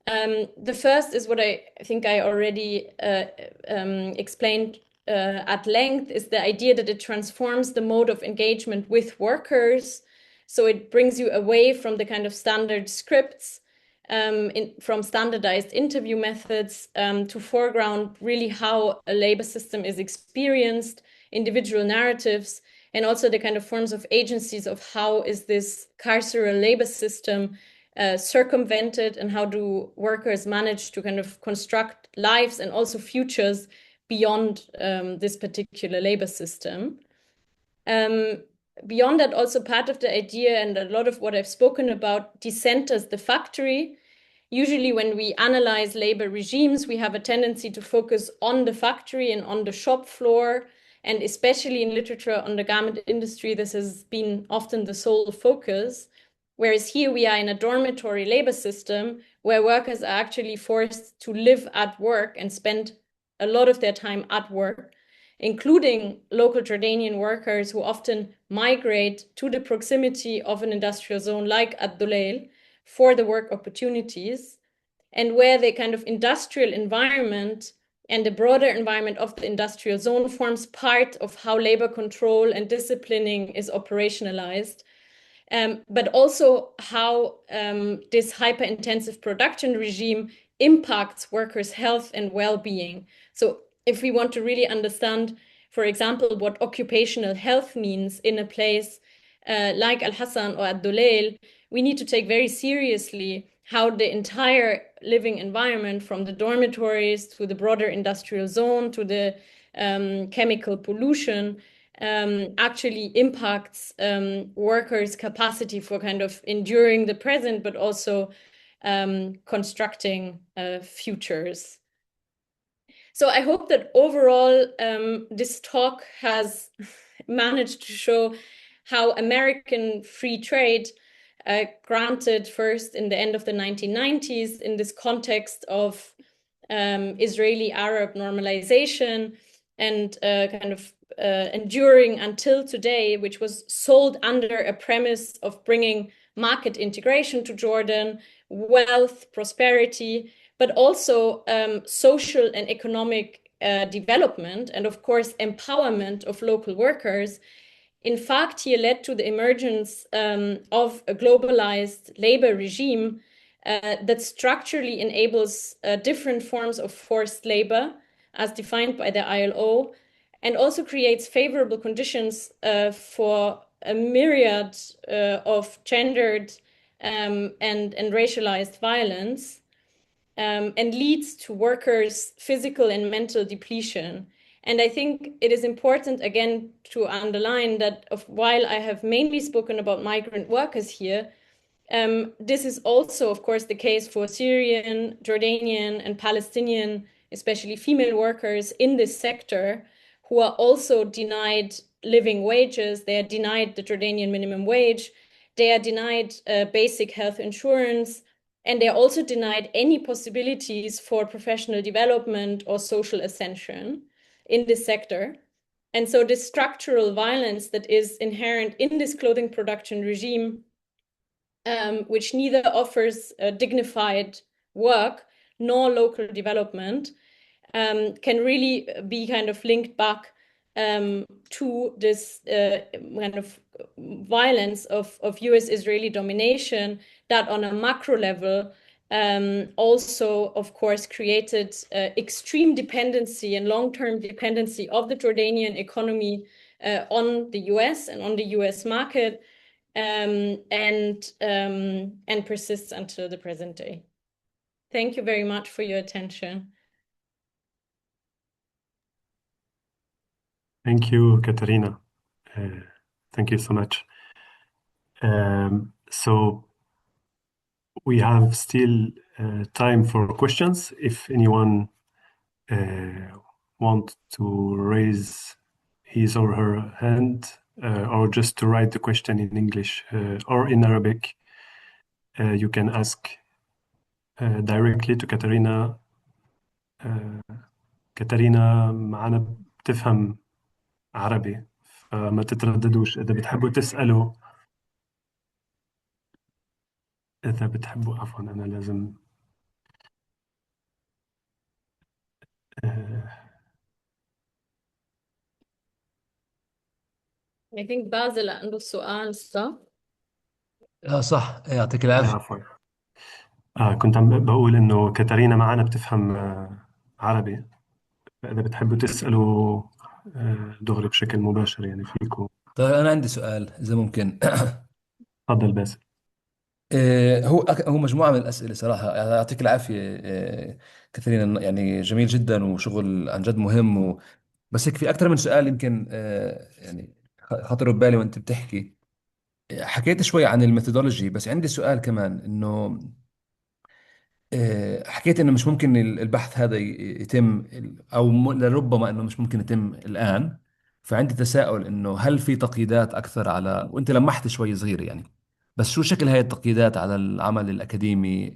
The first is what I think I already explained at length, is the idea that it transforms the mode of engagement with workers. So it brings you away from the kind of standard scripts, from standardized interview methods, to foreground really how a labor system is experienced, individual narratives, and also the kind of forms of agencies of how is this carceral labor system circumvented, and how do workers manage to kind of construct lives and also futures beyond this particular labor system. Beyond that, also part of the idea and a lot of what I've spoken about decenters the factory. Usually when we analyze labor regimes, we have a tendency to focus on the factory and on the shop floor, and especially in literature on the garment industry, this has been often the sole focus. Whereas here we are in a dormitory labor system where workers are actually forced to live at work and spend a lot of their time at work, including local Jordanian workers who often migrate to the proximity of an industrial zone like Ad Duleil for the work opportunities, and where the kind of industrial environment and the broader environment of the industrial zone forms part of how labor control and disciplining is operationalized. But also how this hyper-intensive production regime impacts workers' health and well-being. So if we want to really understand, for example, what occupational health means in a place like Al-Hassan or Ad-Duleil, we need to take very seriously how the entire living environment, from the dormitories to the broader industrial zone to the chemical pollution, actually impacts workers' capacity for kind of enduring the present, but also constructing futures. So I hope that overall this talk has managed to show how American free trade, granted first in the end of the 1990s in this context of Israeli-Arab normalization and kind of enduring until today, which was sold under a premise of bringing market integration to Jordan, wealth, prosperity, but also social and economic development, and of course, empowerment of local workers, in fact, here led to the emergence of a globalized labor regime that structurally enables different forms of forced labor as defined by the ILO, and also creates favorable conditions for a myriad of gendered and racialized violence, and leads to workers' physical and mental depletion. And I think it is important, again, to underline that while I have mainly spoken about migrant workers here, this is also, of course, the case for Syrian, Jordanian, and Palestinian, especially female workers in this sector, who are also denied living wages. They are denied the Jordanian minimum wage. They are denied basic health insurance. And they are also denied any possibilities for professional development or social ascension in this sector. And so the structural violence that is inherent in this clothing production regime, which neither offers dignified work nor local development, can really be kind of linked back to this kind of violence of US-Israeli domination that on a macro level also, of course, created extreme dependency and long-term dependency of the Jordanian economy on the US and on the US market, and persists until the present day. Thank you very much for your attention. Thank you, Katharina. Thank you so much. So we have still time for questions. If anyone want to raise his or her hand, or just to write the question in English or in Arabic, you can ask directly to Katharina. كاتارينا معانا بتفهم عربي، فما تترددوش إذا بتحبوا تسألوا. إذا بتحبوا، عفوا أنا لازم I think باسل عنده سؤال صح؟ صح، يعطيك العافية. عفوا. كنت عم بقول إنه كاتارينا معانا بتفهم عربي، فإذا بتحبوا تسألوا دغري بشكل مباشر يعني فيكم. طيب أنا عندي سؤال إذا ممكن. تفضل باسل. هو مجموعة من الأسئلة صراحة، يعني يعطيك العافية كثيرين، يعني جميل جدا وشغل عن جد مهم بس هيك في أكثر من سؤال يمكن يعني خطروا ببالي وأنت بتحكي. حكيت شوي عن الميثودولوجي، بس عندي سؤال كمان إنه حكيت انه مش ممكن البحث هذا يتم، او لربما انه مش ممكن يتم الان. فعندي تساؤل انه هل في تقييدات اكثر على، وانت لمحت شوي صغير يعني، بس شو شكل هاي التقييدات على العمل الاكاديمي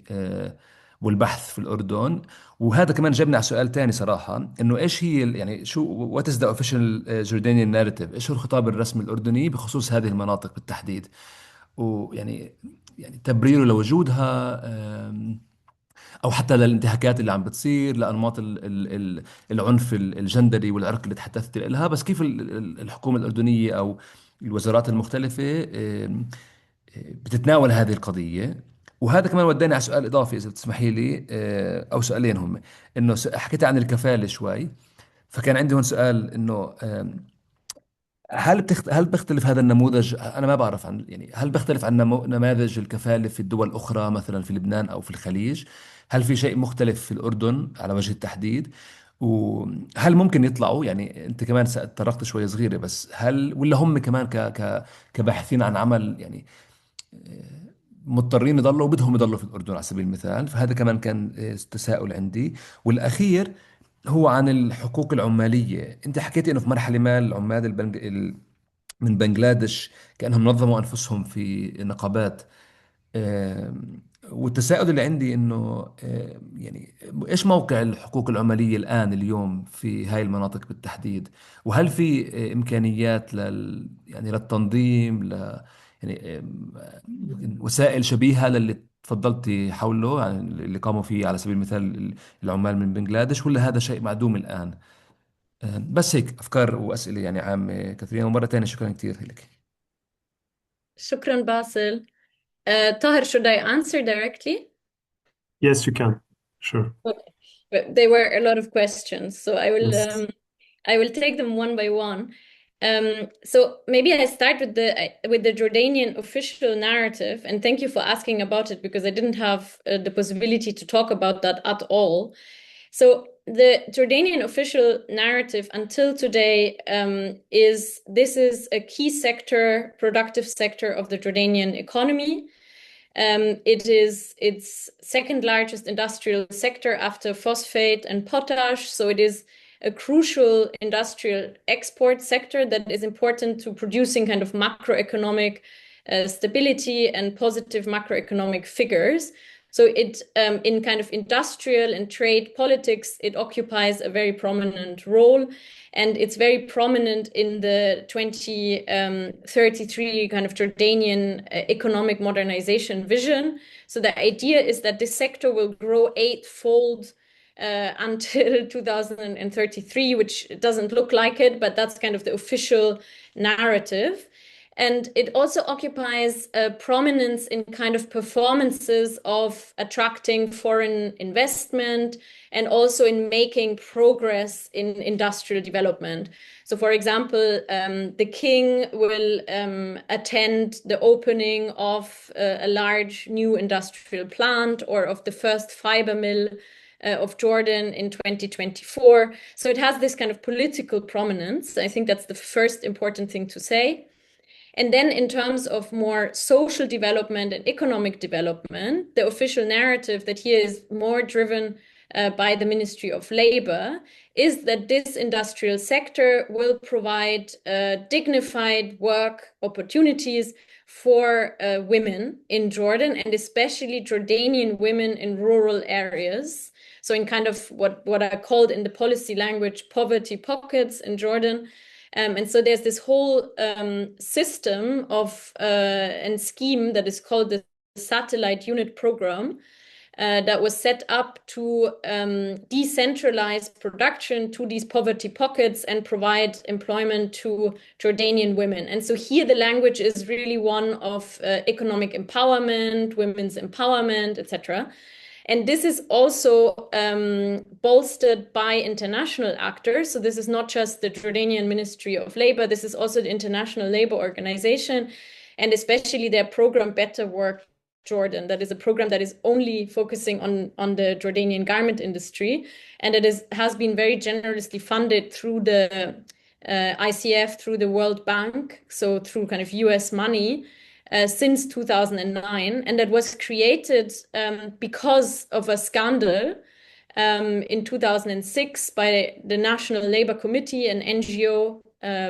والبحث في الاردن؟ وهذا كمان جابني على سؤال تاني صراحة، انه ايش هي يعني شو وات از ذا اوفيشال جوردانيان ناريتيف، ايش هو الخطاب الرسمي الاردني بخصوص هذه المناطق بالتحديد، ويعني تبريره لوجودها، او حتى للانتهاكات اللي عم بتصير، لانماط العنف الجندري والعرقي اللي تحدثت لها، بس كيف الحكومه الاردنيه او الوزارات المختلفه بتتناول هذه القضيه. وهذا كمان وداني على سؤال اضافي اذا بتسمحي لي، او سؤالين هم. انه حكيت عن الكفاله شوي، فكان عندي هون سؤال انه هل بيختلف هذا النموذج؟ انا ما بعرف عن، يعني هل بيختلف عن نماذج الكفالة في الدول الاخرى مثلا في لبنان او في الخليج؟ هل في شيء مختلف في الاردن على وجه التحديد؟ وهل ممكن يطلعوا، يعني انت كمان تطرقت شوية صغيرة، بس هل ولا هم كمان كباحثين عن عمل يعني مضطرين يضلوا وبدهم يضلوا في الأردن على سبيل المثال؟ فهذا كمان كان تساؤل عندي. والأخير هو عن الحقوق العمالية. أنت حكيتي أنه في مرحلة ما العمال من بنغلاديش كأنهم نظموا أنفسهم في نقابات. والتساؤل اللي عندي انه يعني ايش موقع الحقوق العمالية الآن اليوم في هاي المناطق بالتحديد؟ وهل في إمكانيات يعني للتنظيم يعني وسائل شبيهة للي تفضلتي حوله، يعني اللي قاموا فيه على سبيل المثال العمال من بنغلاديش، ولا هذا شيء معدوم الآن؟ بس هيك أفكار وأسئلة يعني عامة كثيرة. ومرة ثانية شكرا كثير لك. شكرا باسل. Tahir, should I answer directly? Yes, you can. Sure. Okay. But there were a lot of questions, so Yes. I will take them one by one. So maybe I start with the Jordanian official narrative, and thank you for asking about it because I didn't have the possibility to talk about that at all. So the Jordanian official narrative until today is this is a key sector, productive sector of the Jordanian economy. It is its second largest industrial sector after phosphate and potash. So it is a crucial industrial export sector that is important to producing kind of macroeconomic stability and positive macroeconomic figures. So it, in kind of industrial and trade politics, it occupies a very prominent role. And it's very prominent in the 2033 kind of Jordanian economic modernization vision. So the idea is that this sector will grow eightfold until 2033, which doesn't look like it, but that's kind of the official narrative. And it also occupies a prominence in kind of performances of attracting foreign investment and also in making progress in industrial development. So, for example, the king will attend the opening of a large new industrial plant or of the first fiber mill of Jordan in 2024. So it has this kind of political prominence. I think that's the first important thing to say. And then in terms of more social development and economic development, the official narrative that here is more driven by the Ministry of Labor is that this industrial sector will provide dignified work opportunities for women in Jordan, and especially Jordanian women in rural areas. So in kind of what I called in the policy language poverty pockets in Jordan. And so there's this whole system of and scheme that is called the Satellite Unit Program that was set up to decentralize production to these poverty pockets and provide employment to Jordanian women. And so here the language is really one of economic empowerment, women's empowerment, etc. And this is also bolstered by international actors. So this is not just the Jordanian Ministry of Labor, this is also the International Labor Organization, and especially their program Better Work Jordan. That is a program that is only focusing on the Jordanian garment industry. And it has been very generously funded through the ICF, through the World Bank, so through kind of US money. Since 2009, and that was created because of a scandal in 2006 by the National Labor Committee, an NGO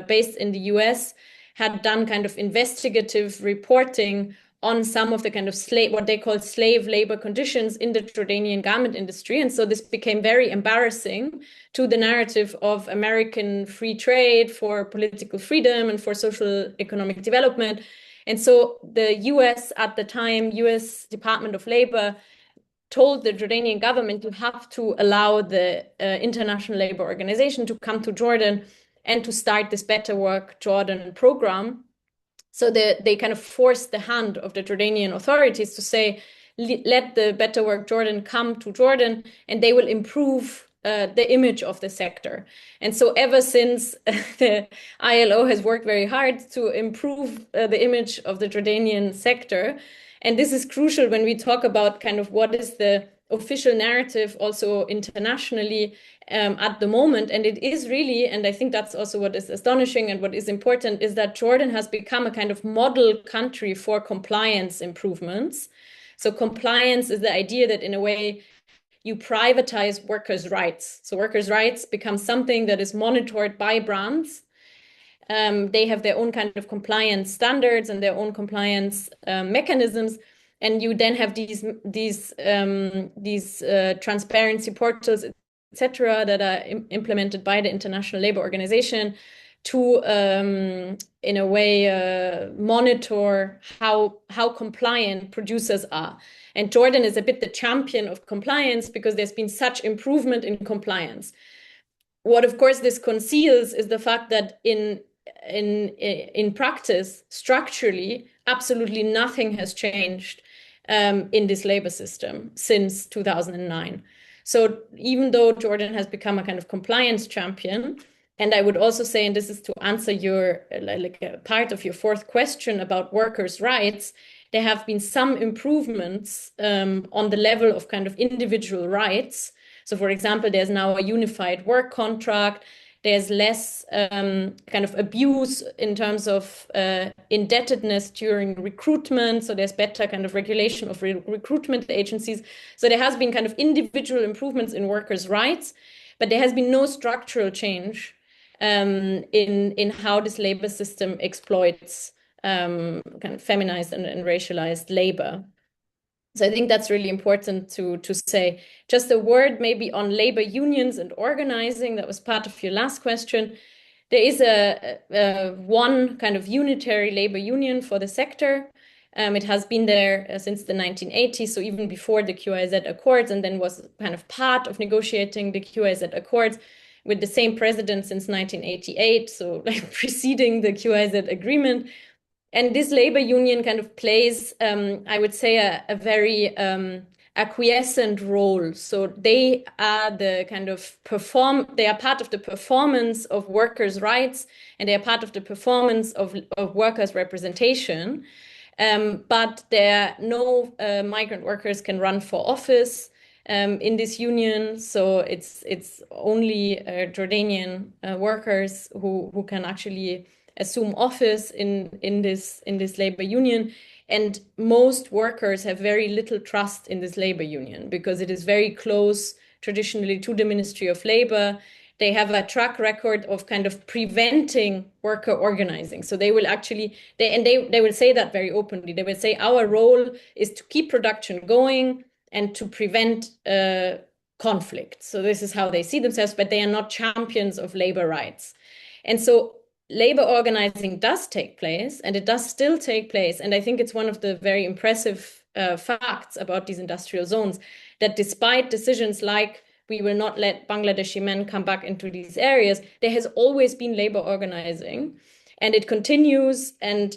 based in the US, had done kind of investigative reporting on some of the kind of what they call slave labor conditions in the Jordanian garment industry. And so this became very embarrassing to the narrative of American free trade for political freedom and for social economic development. And so the US at the time, US Department of Labor, told the Jordanian government to have to allow the International Labor Organization to come to Jordan and to start this Better Work Jordan program. So they kind of forced the hand of the Jordanian authorities to say, let the Better Work Jordan come to Jordan and they will improve the image of the sector. And so ever since, the ILO has worked very hard to improve the image of the Jordanian sector. And this is crucial when we talk about kind of what is the official narrative also internationally at the moment. And it is really, and I think that's also what is astonishing and what is important, is that Jordan has become a kind of model country for compliance improvements. So compliance is the idea that in a way, you privatize workers' rights. So workers' rights become something that is monitored by brands. They have their own kind of compliance standards and their own compliance mechanisms. And you then have these transparency portals, etc., that are implemented by the International Labor Organization to, in a way, monitor how compliant producers are. And Jordan is a bit the champion of compliance because there's been such improvement in compliance. What, of course, this conceals is the fact that in practice, structurally, absolutely nothing has changed. in this labor system since 2009. So even though Jordan has become a kind of compliance champion, and I would also say, and this is to answer your like a part of your fourth question about workers' rights, there have been some improvements on the level of kind of individual rights. So, for example, there's now a unified work contract. There's less kind of abuse in terms of indebtedness during recruitment. So there's better kind of regulation of recruitment agencies. So there has been kind of individual improvements in workers' rights, but there has been no structural change in how this labor system exploits kind of feminized and racialized labor. So I think that's really important to say. Just a word maybe on labor unions and organizing. That was part of your last question. There is a one kind of unitary labor union for the sector. It has been there since the 1980s, so even before the QIZ Accords, and then was kind of part of negotiating the QIZ Accords with the same president since 1988, so like preceding the QIZ agreement. And this labor union kind of plays, I would say, a very acquiescent role. So they are the kind of they are part of the performance of workers' rights, and they are part of the performance of workers' representation. But there no migrant workers can run for office in this union. So it's only Jordanian workers who can actually assume office in this labor union. And most workers have very little trust in this labor union because it is very close traditionally to the Ministry of Labor. They have a track record of kind of preventing worker organizing. So they will actually, they will say that very openly. They will say our role is to keep production going and to prevent conflict. So this is how they see themselves, but they are not champions of labor rights. And so labor organizing does take place, and it does still take place. And I think it's one of the very impressive facts about these industrial zones, that despite decisions like we will not let Bangladeshi men come back into these areas, there has always been labor organizing. And it continues. And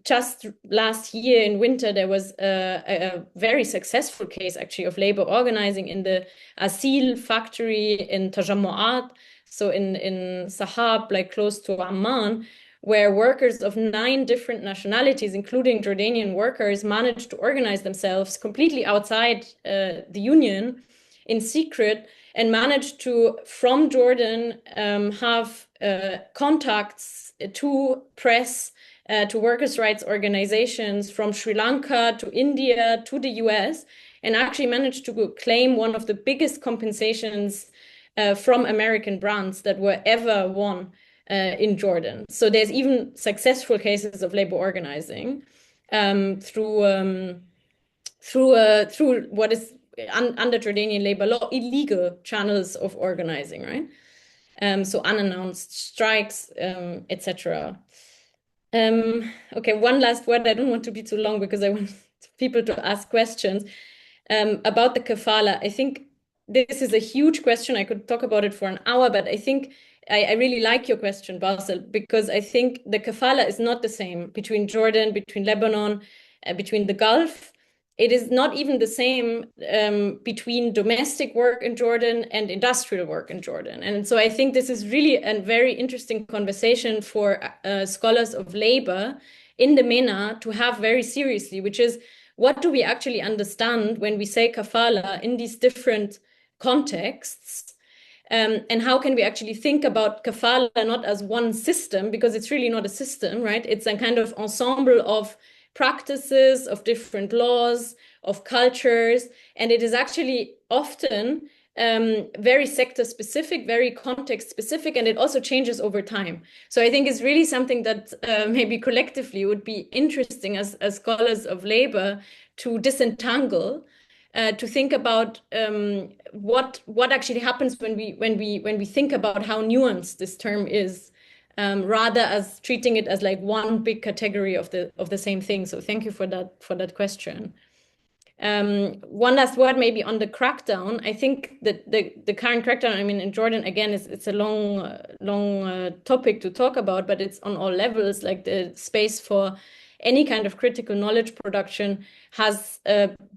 just last year in winter, there was a very successful case, actually, of labor organizing in the Asil factory in Tajammu'at, so in Sahab, like close to Amman, where workers of 9 different nationalities, including Jordanian workers, managed to organize themselves completely outside the union in secret, and managed to, from Jordan, have contacts to press, to workers' rights organizations from Sri Lanka to India to the US, and actually managed to claim one of the biggest compensations from American brands that were ever won in Jordan. So there's even successful cases of labor organizing through what is under Jordanian labor law illegal channels of organizing, right? So unannounced strikes, etc. Okay, one last word. I don't want to be too long because I want people to ask questions about the kafala. I think this is a huge question. I could talk about it for an hour, but I think I really like your question, Basel, because I think the kafala is not the same between Jordan, between Lebanon, between the Gulf. It is not even the same between domestic work in Jordan and industrial work in Jordan. And so I think this is really a very interesting conversation for scholars of labor in the MENA to have very seriously, which is, what do we actually understand when we say kafala in these different contexts? And how can we actually think about kafala not as one system, because it's really not a system, right? It's a kind of ensemble of practices, of different laws, of cultures, and it is actually often very sector specific, very context specific, and it also changes over time. So I think it's really something that maybe collectively would be interesting as scholars of labor to disentangle, to think about what actually happens when we think about how nuanced this term is, rather as treating it as like one big category of the same thing. So thank you for that question. One last word maybe on the crackdown. I think that the current crackdown, I mean, in Jordan, again, it's a long topic to talk about, but it's on all levels, like the space for any kind of critical knowledge production has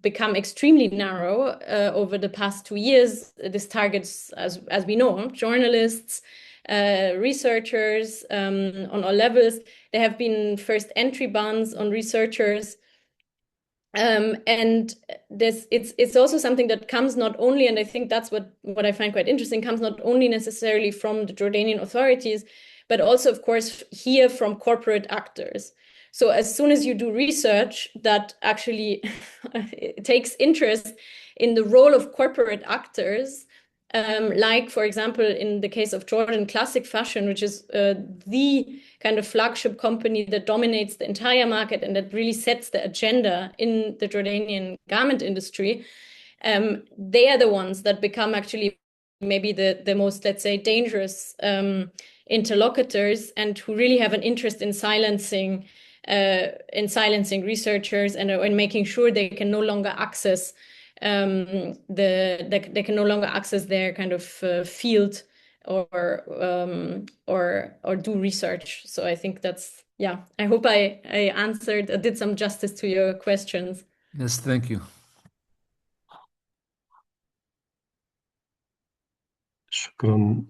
become extremely narrow over the past 2 years. This targets, as we know, journalists, researchers on all levels. There have been first entry bans on researchers. And it's also something that comes not only, and I think that's what I find quite interesting, comes not only necessarily from the Jordanian authorities, but also, of course, here from corporate actors. So as soon as you do research that actually takes interest in the role of corporate actors, like, for example, in the case of Jordan Classic Fashion, which is the kind of flagship company that dominates the entire market and that really sets the agenda in the Jordanian garment industry, they are the ones that become actually maybe the most, let's say, dangerous interlocutors, and who really have an interest in silencing researchers and in making sure they can no longer access they can no longer access their kind of field or do research. So I think that's, yeah, I hope I did some justice to your questions. Yes, thank you. شكرا.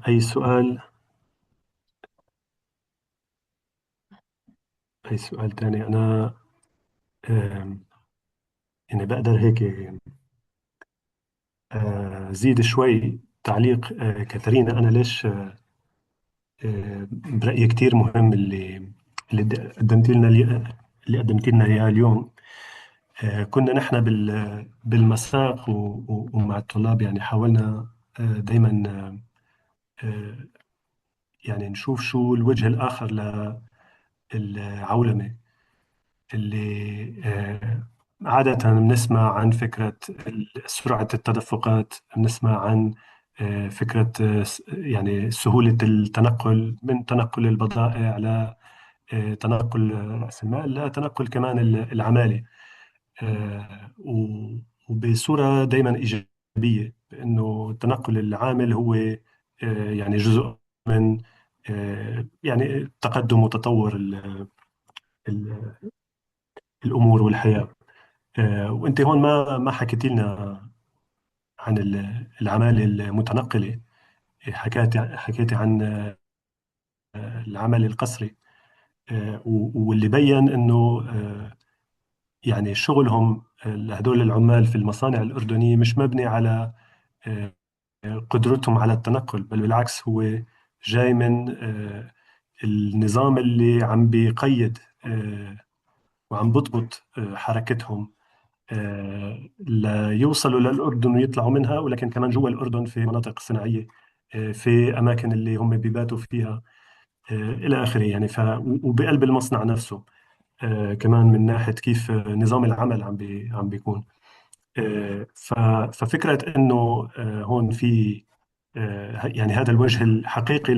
أي سؤال تاني؟ أنا يعني بقدر هيك زيد شوي تعليق كاترينا. أنا ليش برأيي كتير مهم اللي قدمت لنا إياه اليوم. كنا نحن بالمساق ومع الطلاب يعني حاولنا دايما يعني نشوف شو الوجه الآخر للعولمة اللي عادة بنسمع عن فكرة سرعة التدفقات، بنسمع عن فكرة يعني سهولة التنقل، من تنقل البضائع لتنقل رأس المال لتنقل كمان العمالة، وبصورة دائما إيجابية، بأنه تنقل العامل هو يعني جزء من يعني تقدم وتطور الأمور والحياة. وأنت هون ما حكيتي لنا عن العمالة المتنقلة، حكيتي عن العمل القسري، واللي بين أنه يعني شغلهم هدول العمال في المصانع الأردنية مش مبني على قدرتهم على التنقل، بل بالعكس هو جاي من النظام اللي عم بيقيد وعم بضبط حركتهم ليوصلوا للأردن ويطلعوا منها، ولكن كمان جوا الأردن في مناطق صناعية، في أماكن اللي هم بيباتوا فيها إلى آخره يعني. وبقلب المصنع نفسه كمان من ناحية كيف نظام العمل عم بيكون. ففكرة إنه هون في يعني هذا الوجه الحقيقي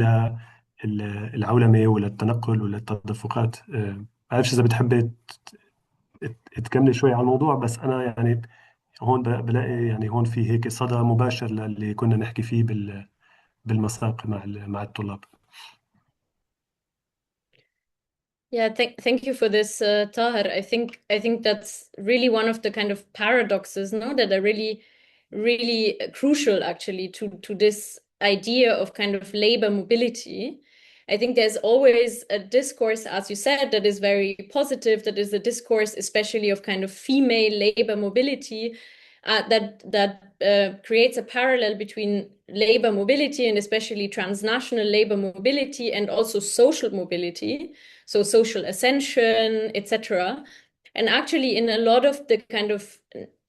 للعولمة وللتنقل وللتدفقات. بعرفش إذا بتحبي تكملي شوي على الموضوع، بس أنا يعني هون بلاقي يعني هون في هيك صدى مباشر للي كنا نحكي فيه بالمساق مع الطلاب. Yeah, thank you for this, Tahir. I think that's really one of the kind of paradoxes, no, that are really, really crucial actually to this idea of kind of labor mobility. I think there's always a discourse, as you said, that is very positive, that is a discourse especially of kind of female labor mobility, that creates a parallel between labor mobility and especially transnational labor mobility and also social mobility, so social ascension, etc. And actually, in a lot of the kind of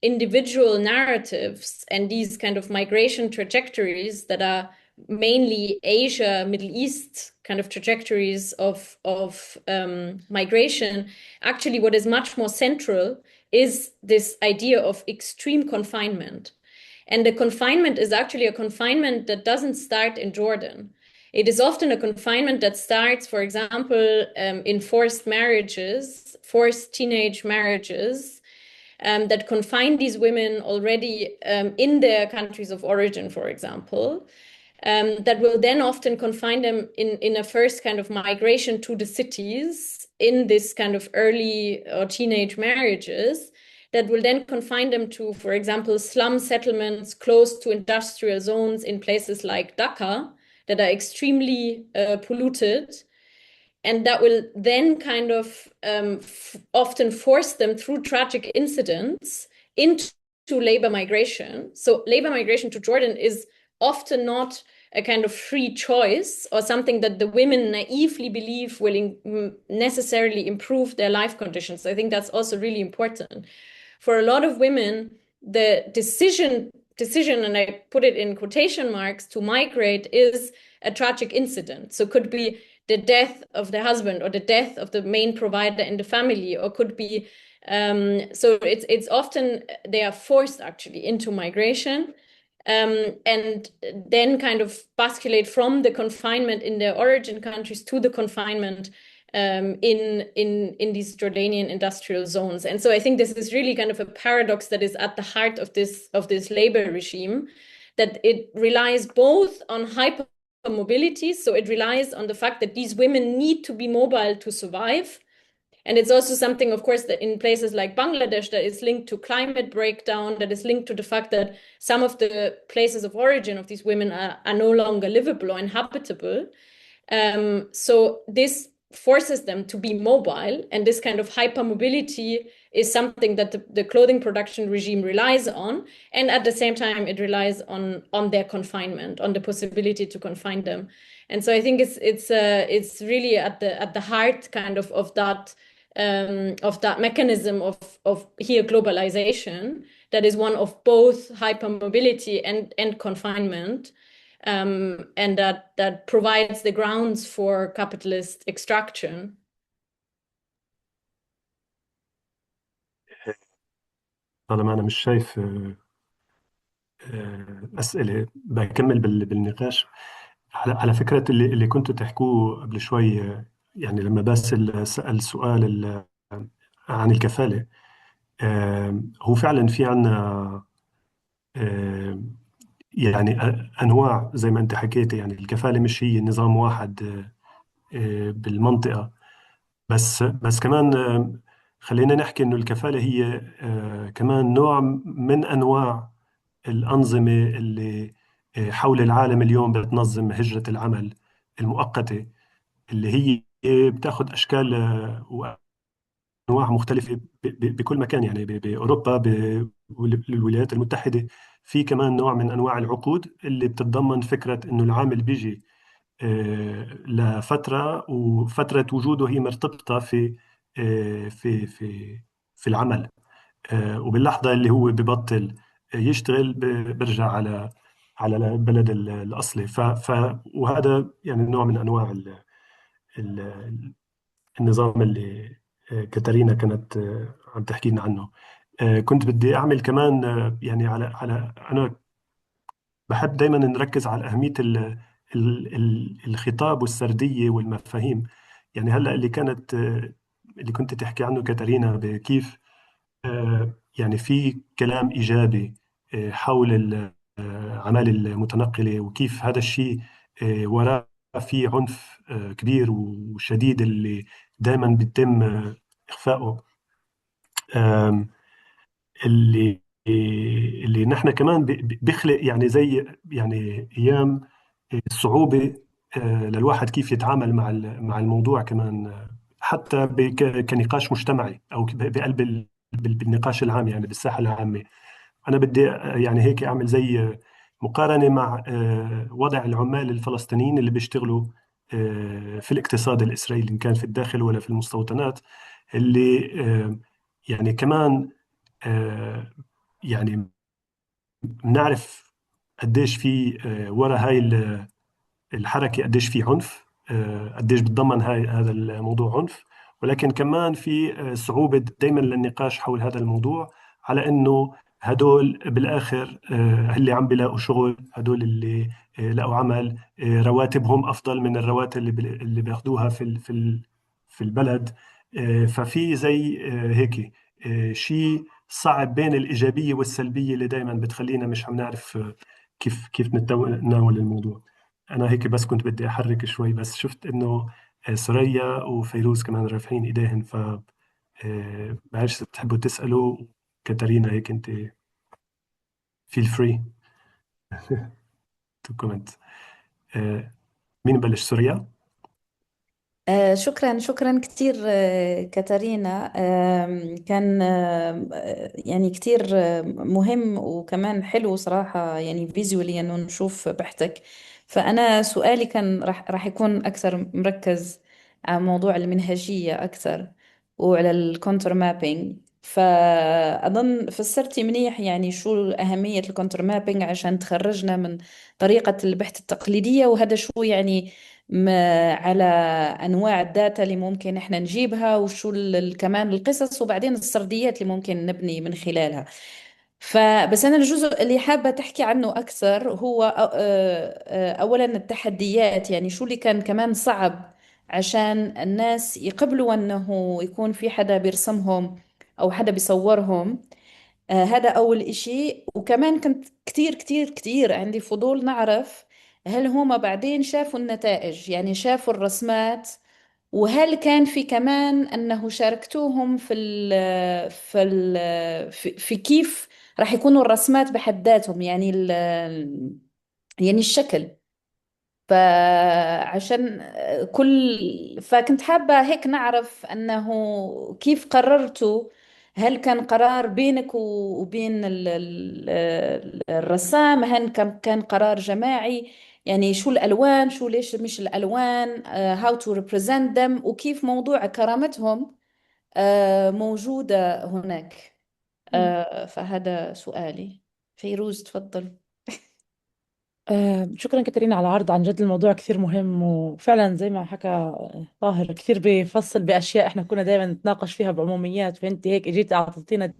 individual narratives and these kind of migration trajectories that are mainly Asia, Middle East kind of trajectories of migration, actually what is much more central is this idea of extreme confinement. And the confinement is actually a confinement that doesn't start in Jordan. It is often a confinement that starts, for example, in forced marriages, forced teenage marriages, that confine these women already in their countries of origin, for example. that will then often confine them in a first kind of migration to the cities in this kind of early or teenage marriages, that will then confine them to, for example, slum settlements close to industrial zones in places like Dhaka that are extremely polluted. And that will then kind of often force them through tragic incidents into labor migration. So labor migration to Jordan is often not a kind of free choice or something that the women naively believe will necessarily improve their life conditions. I think that's also really important. For a lot of women, the decision, and I put it in quotation marks, to migrate is a tragic incident. So it could be the death of the husband or the death of the main provider in the family, or could be so it's often they are forced actually into migration, and then kind of basculate from the confinement in their origin countries to the confinement in these Jordanian industrial zones. And so I think this is really kind of a paradox that is at the heart of this labor regime, that it relies both on hypermobility, so it relies on the fact that these women need to be mobile to survive. And it's also something, of course, that in places like Bangladesh that is linked to climate breakdown, that is linked to the fact that some of the places of origin of these women are no longer livable or inhabitable. So this forces them to be mobile, and this kind of hypermobility is something that the clothing production regime relies on, and at the same time it relies on their confinement, on the possibility to confine them. And so I think it's really at the heart kind of that mechanism of here globalization, that is one of both hypermobility and confinement. And that provides the grounds for capitalist extraction. طالما أنا مش شايف أسئلة بكمل بالنقاش على فكرة اللي كنتوا تحكوه قبل شوي. يعني لما باسل سأل سؤال عن الكفالة، هو فعلا في عنا يعني أنواع زي ما أنت حكيت. يعني الكفالة مش هي نظام واحد بالمنطقة، بس كمان خلينا نحكي إنه الكفالة هي كمان نوع من أنواع الأنظمة اللي حول العالم اليوم بتنظم هجرة العمل المؤقتة، اللي هي بتاخذ أشكال وأنواع مختلفة بكل مكان. يعني بأوروبا، بالولايات المتحدة، في كمان نوع من أنواع العقود اللي بتتضمن فكرة إنه العامل بيجي لفترة، وفترة وجوده هي مرتبطة في العمل، وباللحظة اللي هو ببطل يشتغل برجع على البلد الأصلي. وهذا يعني نوع من أنواع ال النظام اللي كاتارينا كانت عم تحكي لنا عنه. كنت بدي أعمل كمان يعني أنا بحب دايما نركز على أهمية الخطاب والسردية والمفاهيم. يعني هلأ اللي كنت تحكي عنه كاتارينا، بكيف يعني في كلام إيجابي حول الأعمال المتنقلة، وكيف هذا الشيء وراه في عنف كبير وشديد اللي دائما بيتم إخفاؤه. آم، اللي نحن كمان بيخلق يعني زي يعني أيام الصعوبة للواحد كيف يتعامل مع الموضوع كمان، حتى كنقاش مجتمعي أو بقلب بالنقاش العام، يعني بالساحة العامة. أنا بدي يعني هيك أعمل زي مقارنة مع وضع العمال الفلسطينيين اللي بيشتغلوا في الاقتصاد الإسرائيلي، إن كان في الداخل ولا في المستوطنات، اللي يعني كمان يعني بنعرف قديش في ورا هاي الحركة، قديش في عنف، قديش بتضمن هذا الموضوع عنف. ولكن كمان في صعوبة دائما للنقاش حول هذا الموضوع، على انه هدول بالاخر اللي عم بيلاقوا شغل، هدول اللي لقوا عمل، رواتبهم افضل من الرواتب اللي بياخذوها في البلد. ففي زي هيك شيء صعب بين الايجابيه والسلبيه اللي دائما بتخلينا مش عم نعرف كيف نتناول الموضوع. أنا هيك بس كنت بدي أحرك شوي، بس شفت إنه سوريا وفيروز كمان رافعين إيديهن، ف بعرفش إذا بتحبوا تسألوا. كاتارينا هيك أنت feel free to comment. مين بلش؟ سوريا؟ شكرا كثير كاتارينا. كان يعني كثير مهم وكمان حلو صراحة، يعني فيزولي انه نشوف بحثك. فأنا سؤالي كان راح يكون أكثر مركز على موضوع المنهجية أكثر وعلى الكونتر مابينج. فأظن فسرتي منيح يعني شو أهمية الكونتر مابينج عشان تخرجنا من طريقة البحث التقليدية، وهذا شو يعني على أنواع الداتا اللي ممكن إحنا نجيبها، وشو كمان القصص وبعدين السرديات اللي ممكن نبني من خلالها. فبس أنا الجزء اللي حابة تحكي عنه أكثر هو أولا التحديات، يعني شو اللي كان كمان صعب عشان الناس يقبلوا أنه يكون في حدا بيرسمهم أو حدا بيصورهم. هذا أول إشي. وكمان كنت كتير عندي فضول نعرف هل هم بعدين شافوا النتائج، يعني شافوا الرسمات، وهل كان في كمان أنه شاركتوهم في كيف راح يكونوا الرسمات بحد ذاتهم، يعني يعني الشكل. فعشان فكنت حابة هيك نعرف أنه كيف قررتوا. هل كان قرار بينك وبين الرسام؟ هل كان قرار جماعي؟ يعني شو الألوان، شو ليش مش الألوان، how to represent them، وكيف موضوع كرامتهم موجودة هناك. فهذا سؤالي. فيروز تفضل. شكرا كاترينا على العرض. عن جد الموضوع كثير مهم، وفعلا زي ما حكى طاهر كثير بيفصل بأشياء احنا كنا دائما نتناقش فيها بعموميات، فانت هيك اجيت اعطيتينا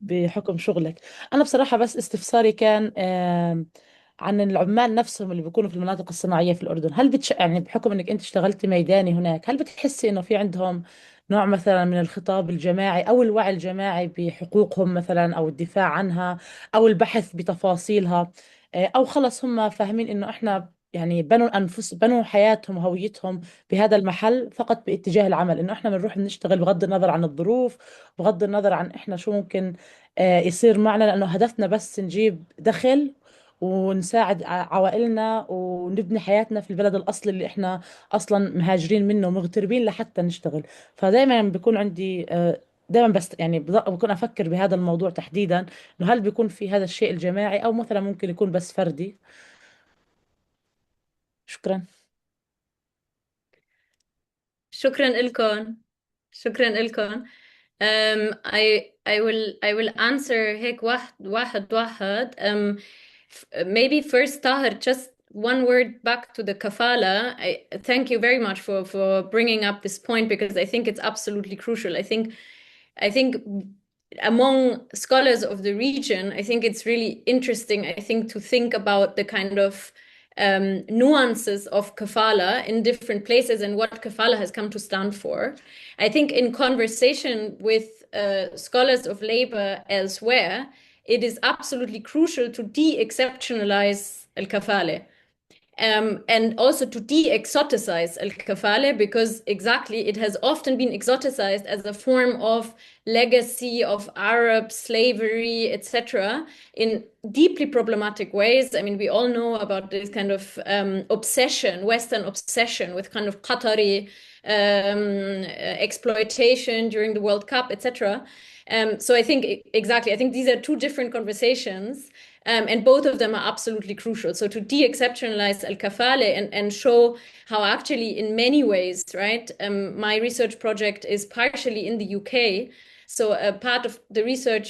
بحكم شغلك. أنا بصراحة بس استفساري كان عن العمال نفسهم اللي بيكونوا في المناطق الصناعية في الأردن. هل يعني بحكم أنك أنت اشتغلتي ميداني هناك، هل بتحسي إنه في عندهم نوع مثلا من الخطاب الجماعي أو الوعي الجماعي بحقوقهم مثلا، أو الدفاع عنها، أو البحث بتفاصيلها، أو خلص هم فاهمين إنه إحنا يعني بنوا حياتهم وهويتهم بهذا المحل فقط باتجاه العمل، إنه إحنا بنروح نشتغل بغض النظر عن الظروف، بغض النظر عن إحنا شو ممكن يصير معنا، لأنه هدفنا بس نجيب دخل ونساعد عوائلنا ونبني حياتنا في البلد الأصلي اللي إحنا أصلا مهاجرين منه ومغتربين لحتى نشتغل. فدايما بيكون عندي دايما بس يعني بكون أفكر بهذا الموضوع تحديدا، إنه هل بيكون في هذا الشيء الجماعي أو مثلا ممكن يكون بس فردي. شكرا. شكرا لكم. شكرا لكم. I will answer هيك واحد. Maybe first Tahir, just one word back to the kafala. I thank you very much for bringing up this point, because I think it's absolutely crucial. I think among scholars of the region, I think it's really interesting, I think, to think about the kind of nuances of kafala in different places and what kafala has come to stand for. I think in conversation with scholars of labor elsewhere, it is absolutely crucial to de-exceptionalize al-kafale. And also to de-exoticize al-kafale, because exactly it has often been exoticized as a form of legacy of Arab slavery, etc., in deeply problematic ways. I mean, we all know about this kind of obsession, Western obsession with kind of Qatari exploitation during the World Cup, etc. So I think exactly, I think these are two different conversations. And both of them are absolutely crucial. So to de-exceptionalize al-kafale and show how actually in many ways, right, my research project is partially in the UK. So a part of the research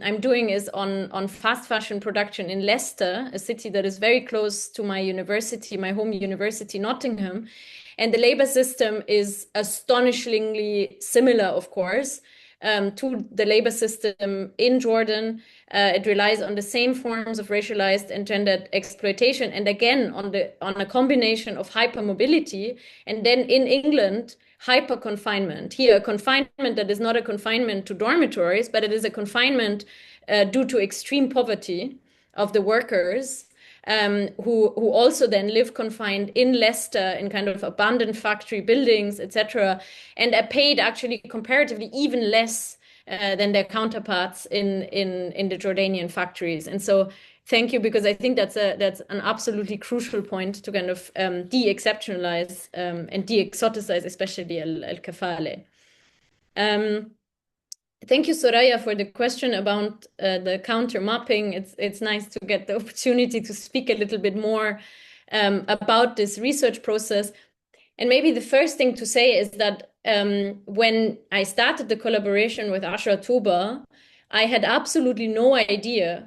I'm doing is on fast fashion production in Leicester, a city that is very close to my university, my home university, Nottingham. And the labor system is astonishingly similar, of course, to the labor system in Jordan. It relies on the same forms of racialized and gendered exploitation, and again on a combination of hypermobility, and then in England, hyper confinement. Here, a confinement that is not a confinement to dormitories, but it is a confinement due to extreme poverty of the workers. who also then live confined in Leicester in kind of abandoned factory buildings, etc., and are paid actually comparatively even less than their counterparts in the Jordanian factories. And so thank you, because I think that's an absolutely crucial point to kind of de-exceptionalize and de-exoticize, especially al-kafale. Thank you, Soraya, for the question about the counter mapping. It's nice to get the opportunity to speak a little bit more about this research process. And maybe the first thing to say is that when I started the collaboration with Ashra Tuba, I had absolutely no idea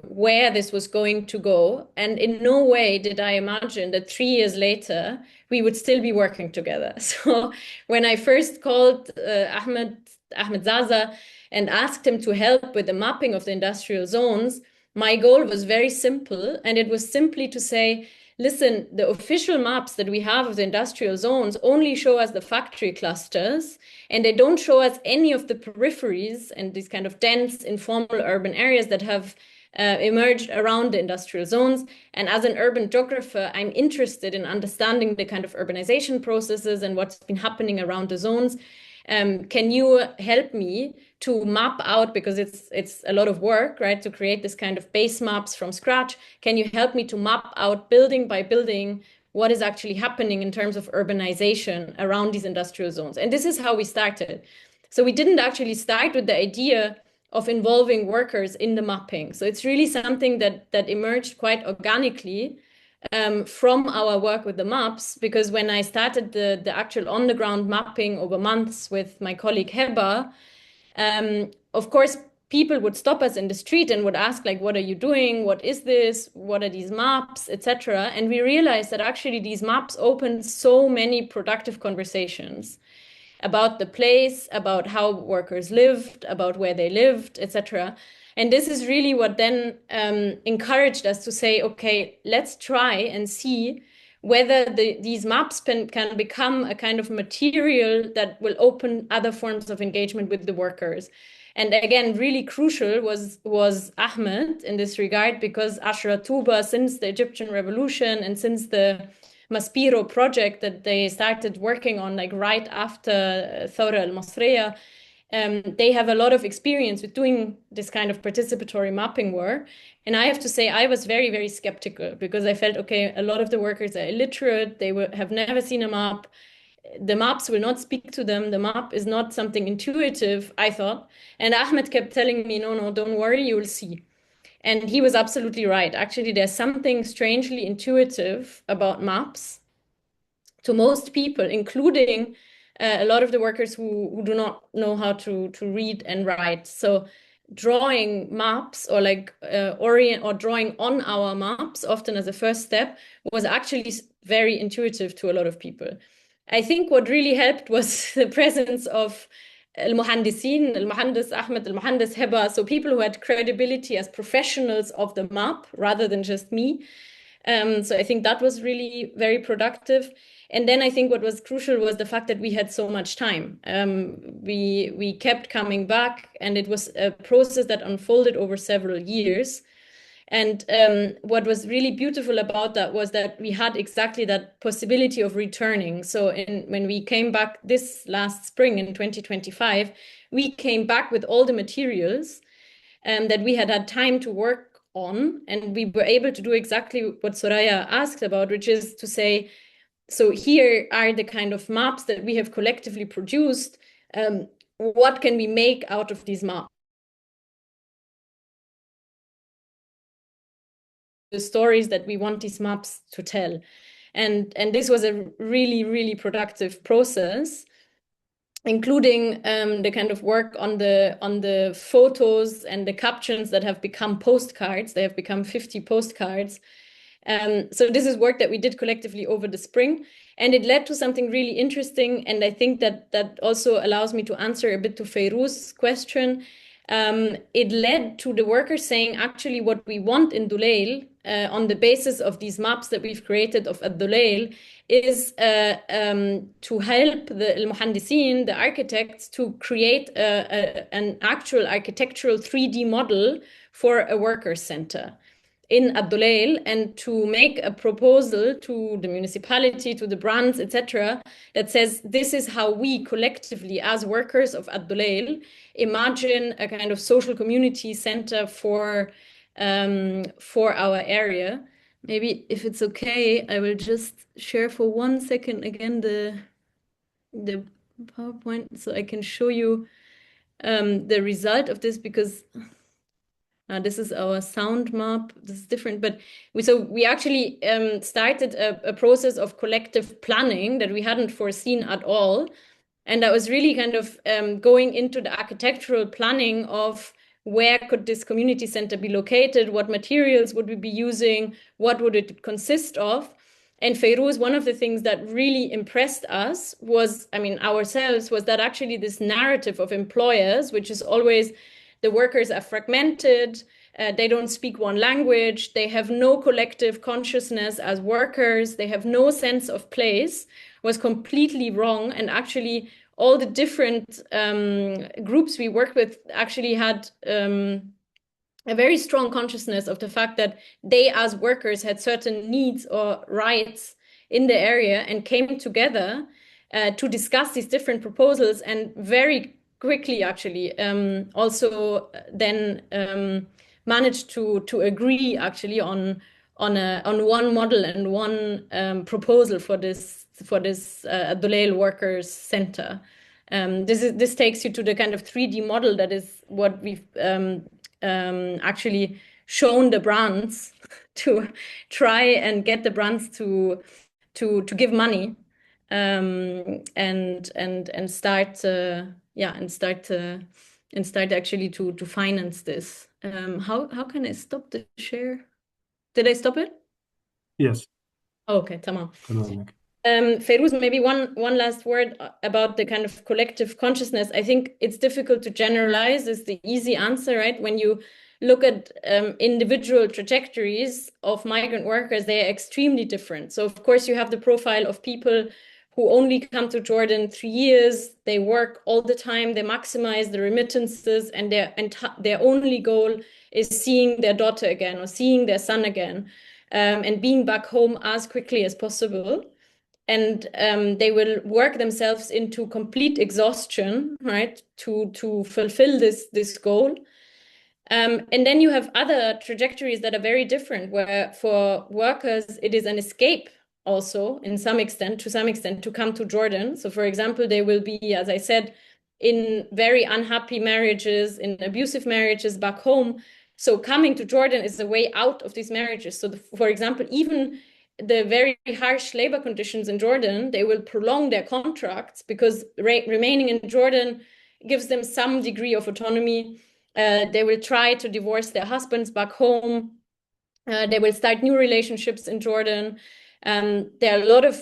where this was going to go. And in no way did I imagine that 3 years later, we would still be working together. So when I first called Ahmed Zaza and asked him to help with the mapping of the industrial zones, my goal was very simple. And it was simply to say, listen, the official maps that we have of the industrial zones only show us the factory clusters, and they don't show us any of the peripheries and these kind of dense, informal urban areas that have emerged around the industrial zones. And as an urban geographer, I'm interested in understanding the kind of urbanization processes and what's been happening around the zones. Can you help me to map out, because it's a lot of work, right, to create this kind of base maps from scratch? Can you help me to map out building by building what is actually happening in terms of urbanization around these industrial zones? And this is how we started. So we didn't actually start with the idea of involving workers in the mapping. So it's really something that emerged quite organically from our work with the maps, because when I started the actual on-the-ground mapping over months with my colleague Heba, of course, people would stop us in the street and would ask, like, what are you doing? What is this? What are these maps, etc.? And we realized that actually these maps opened so many productive conversations about the place, about how workers lived, about where they lived, etc. And this is really what then encouraged us to say, okay, let's try and see whether these maps can become a kind of material that will open other forms of engagement with the workers. And again, really crucial was Ahmed in this regard, because Ashra Tuba, since the Egyptian revolution and since the Maspiro project that they started working on, like right after Thawra al-Masriya, they have a lot of experience with doing this kind of participatory mapping work. And I have to say, I was very, very skeptical, because I felt, okay, a lot of the workers are illiterate. They have never seen a map. The maps will not speak to them. The map is not something intuitive, I thought. And Ahmed kept telling me, no, don't worry, you will see. And he was absolutely right. Actually, there's something strangely intuitive about maps to most people, including a lot of the workers who do not know how to read and write. So drawing maps, or like drawing on our maps, often as a first step, was actually very intuitive to a lot of people. I think what really helped was the presence of al-muhandisin, al-muhandis Ahmed, al-muhandis Heba, so people who had credibility as professionals of the map rather than just me. So I think that was really very productive. And then I think what was crucial was the fact that we had so much time. We kept coming back, and it was a process that unfolded over several years. And what was really beautiful about that was that we had exactly that possibility of returning. So when we came back this last spring in 2025, we came back with all the materials that we had time to work on. And we were able to do exactly what Soraya asked about, which is to say, so here are the kind of maps that we have collectively produced. What can we make out of these maps? The stories that we want these maps to tell. And this was a really, really productive process, including the kind of work on the photos and the captions that have become postcards. They have become 50 postcards. So this is work that we did collectively over the spring, and it led to something really interesting. And I think that also allows me to answer a bit to Feyrouz's question. It led to the workers saying, actually, what we want in Duleil, on the basis of these maps that we've created of Duleil, is to help the al-muhandisin, the architects, to create an actual architectural 3D model for a worker center. in Abdulail and to make a proposal to the municipality, to the brands, etc., that says this is how we collectively, as workers of Abdulail, imagine a kind of social community center for our area. Maybe if it's okay, I will just share for 1 second again the PowerPoint so I can show you the result of this, because this is our sound map. This is different, but we actually started a process of collective planning that we hadn't foreseen at all. And that was really kind of going into the architectural planning of where could this community center be located, what materials would we be using, what would it consist of. And Fayrouz, one of the things that really impressed us was, I mean, ourselves, was that actually this narrative of employers, which is always the workers are fragmented, they don't speak one language, they have no collective consciousness as workers, they have no sense of place, was completely wrong. And actually, all the different groups we worked with actually had a very strong consciousness of the fact that they, as workers, had certain needs or rights in the area and came together to discuss these different proposals, and very quickly actually also then managed to agree actually on one model and one proposal for this Abdulail Workers Center. This takes you to the kind of 3D model that is what we've actually shown the brands to try and get the brands to give money and start actually to finance this. How can I stop the share? Did I stop it? Yes. Okay, tamam. تمام. Fayrouz, maybe one last word about the kind of collective consciousness. I think it's difficult to generalize, is the easy answer, right? When you look at individual trajectories of migrant workers, they are extremely different. So of course you have the profile of people who only come to Jordan 3 years, they work all the time, they maximize the remittances, and their only goal is seeing their daughter again or seeing their son again, and being back home as quickly as possible. And they will work themselves into complete exhaustion, right, to fulfill this goal. And then you have other trajectories that are very different, where for workers, it is an escape also to some extent, to come to Jordan. So for example, they will be, as I said, in very unhappy marriages, in abusive marriages back home. So coming to Jordan is a way out of these marriages. So for example, even the very harsh labor conditions in Jordan, they will prolong their contracts because remaining in Jordan gives them some degree of autonomy. They will try to divorce their husbands back home. They will start new relationships in Jordan. There are a lot of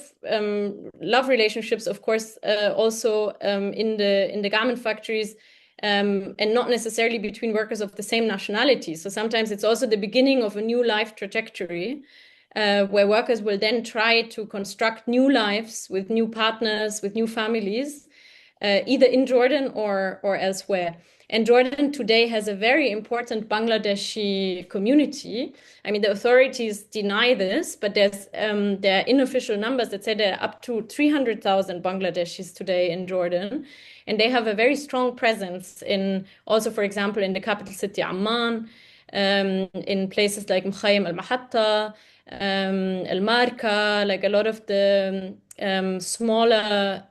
love relationships, of course, also in the garment factories, and not necessarily between workers of the same nationality. So sometimes it's also the beginning of a new life trajectory, where workers will then try to construct new lives with new partners, with new families, either in Jordan or elsewhere. And Jordan today has a very important Bangladeshi community. I mean, the authorities deny this, but there are unofficial numbers that say there are up to 300,000 Bangladeshis today in Jordan. And they have a very strong presence in, also, for example, in the capital city, Amman, in places like Mkhayyam al-Mahatta, Al-Marka, like a lot of the smaller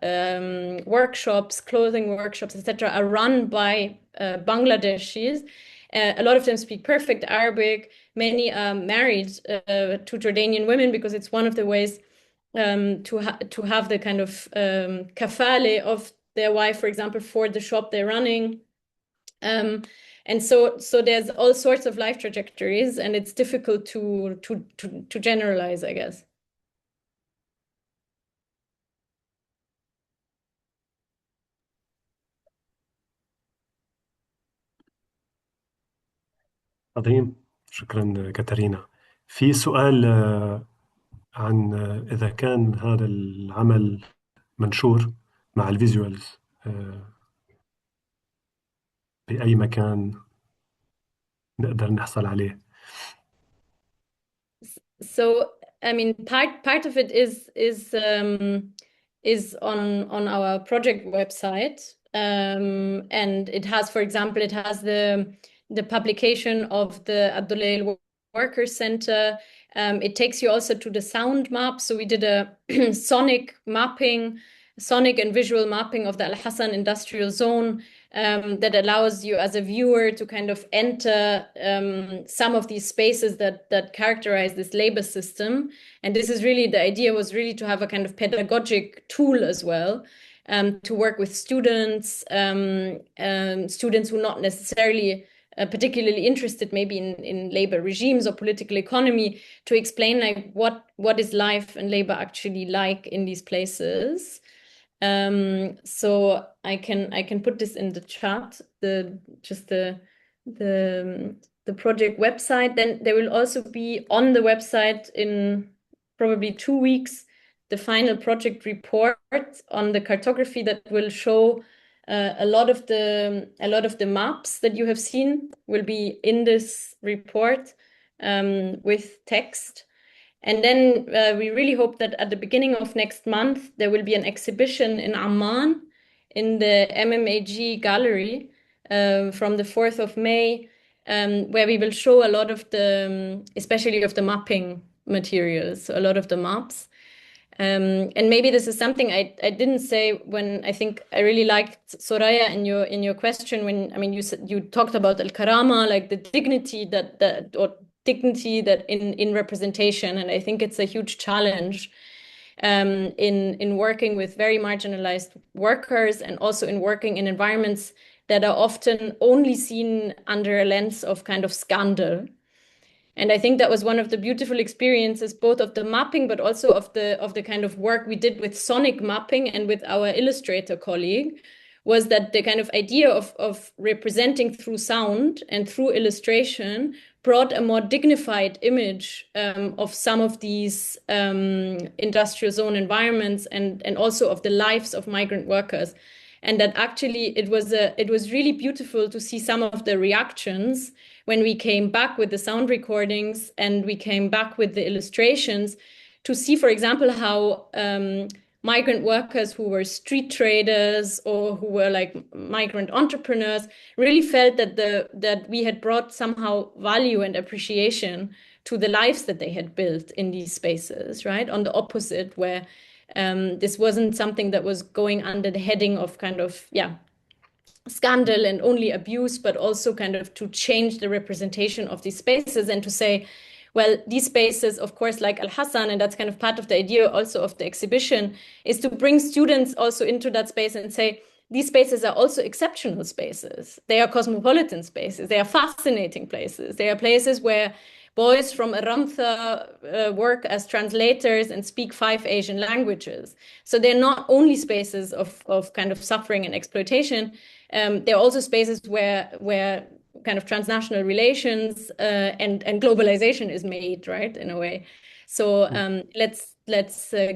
workshops, clothing workshops, etc., are run by Bangladeshis. A lot of them speak perfect Arabic. Many are married to Jordanian women because it's one of the ways to have the kind of kafale of their wife, for example, for the shop they're running. And so there's all sorts of life trajectories, and it's difficult to generalize, I guess. عظيم. شكرا كاتارينا. في سؤال عن إذا كان هذا العمل منشور مع الفيجوالز بأي مكان نقدر نحصل عليه. So I mean, part of it is on our project website, and it has, for example, it has the publication of the Abdoulaye Worker Center. It takes you also to the sound map. So we did a sonic and visual mapping of the Al Hassan industrial zone, that allows you as a viewer to kind of enter some of these spaces that characterize this labor system. And this is really, the idea was really to have a kind of pedagogic tool as well, to work with students, students who are not necessarily particularly interested maybe in labor regimes or political economy, to explain like what is life and labor actually like in these places. So I can put this in the chat, the project website. Then there will also be on the website in probably 2 weeks the final project report on the cartography that will show a lot of the maps that you have seen will be in this report, with text. And then we really hope that at the beginning of next month, there will be an exhibition in Amman in the MMAG gallery, from the 4th of May, where we will show a lot of especially of the mapping materials, so a lot of the maps. And maybe this is something I didn't say when I think I really liked Soraya in your question, when I mean you talked about al-karama, like the dignity that in representation, and I think it's a huge challenge in working with very marginalized workers, and also in working in environments that are often only seen under a lens of kind of scandal. And I think that was one of the beautiful experiences, both of the mapping, but also of the kind of work we did with sonic mapping and with our illustrator colleague, was that the kind of idea of representing through sound and through illustration brought a more dignified image of some of these industrial zone environments, and also of the lives of migrant workers. And that actually it was really beautiful to see some of the reactions when we came back with the sound recordings and we came back with the illustrations, to see, for example, how migrant workers who were street traders or who were like migrant entrepreneurs really felt that we had brought somehow value and appreciation to the lives that they had built in these spaces, right? On the opposite, where this wasn't something that was going under the heading of kind of, scandal and only abuse, but also kind of to change the representation of these spaces and to say, well, these spaces, of course, like Al Hassan, and that's kind of part of the idea also of the exhibition, is to bring students also into that space and say, these spaces are also exceptional spaces. They are cosmopolitan spaces. They are fascinating places. They are places where boys from Ramtha work as translators and speak 5 Asian languages. So they're not only spaces of kind of suffering and exploitation. They're also spaces where kind of transnational relations and globalization is made, right, in a way. So let's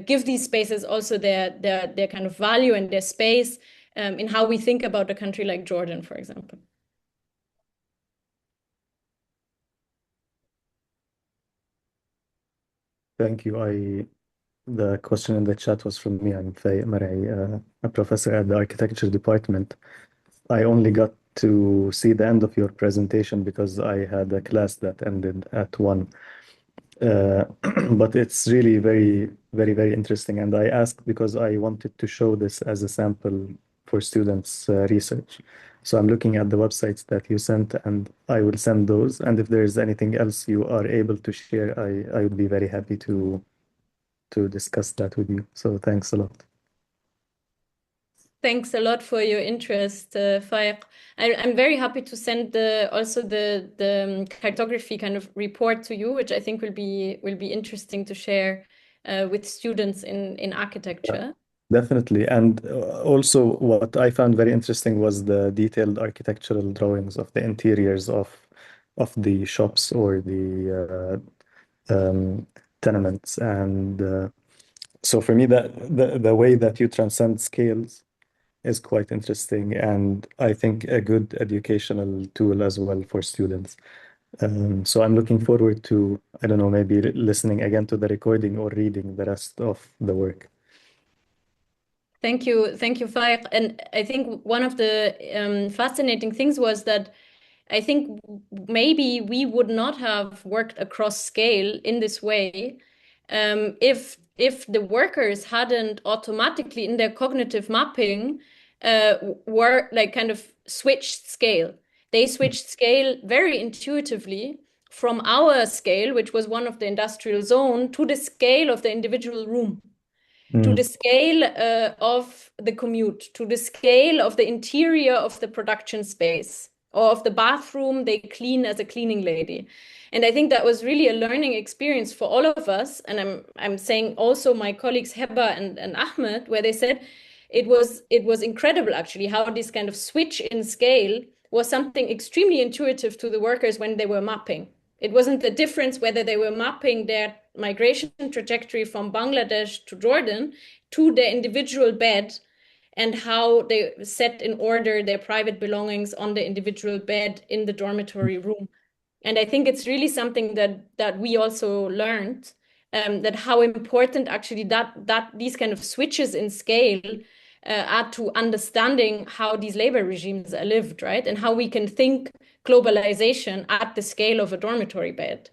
give these spaces also their kind of value and their space in how we think about a country like Jordan, for example. Thank you. The question in the chat was from me. I'm Faye Mar'i, a professor at the architecture department. I only got to see the end of your presentation because I had a class that ended at 1. But it's really very, very, very interesting. And I asked because I wanted to show this as a sample for students' research. So I'm looking at the websites that you sent, and I will send those. And if there's anything else you are able to share, I would be very happy to discuss that with you. So thanks a lot. Thanks a lot for your interest, Faiq. I'm very happy to send also the cartography kind of report to you, which I think will be interesting to share with students in architecture. Definitely. And also what I found very interesting was the detailed architectural drawings of the interiors of the shops or the tenements. And so for me, that the way that you transcend scales is quite interesting, and I think a good educational tool as well for students. So I'm looking forward to, I don't know, maybe listening again to the recording or reading the rest of the work. Thank you, Faiq. And I think one of the fascinating things was that I think maybe we would not have worked across scale in this way if the workers hadn't automatically in their cognitive mapping were like kind of switched scale. They switched scale very intuitively from our scale, which was one of the industrial zone, to the scale of the individual room, to the scale of the commute, to the scale of the interior of the production space or of the bathroom they clean as a cleaning lady. And I think that was really a learning experience for all of us. And I'm saying also my colleagues Heba and Ahmed, where they said it was incredible actually how this kind of switch in scale was something extremely intuitive to the workers when they were mapping. It wasn't the difference whether they were mapping their migration trajectory from Bangladesh to Jordan to their individual bed and how they set in order their private belongings on the individual bed in the dormitory room. And I think it's really something that we also learned, that how important actually that these kind of switches in scale add to understanding how these labor regimes are lived, right? And how we can think globalization at the scale of a dormitory bed.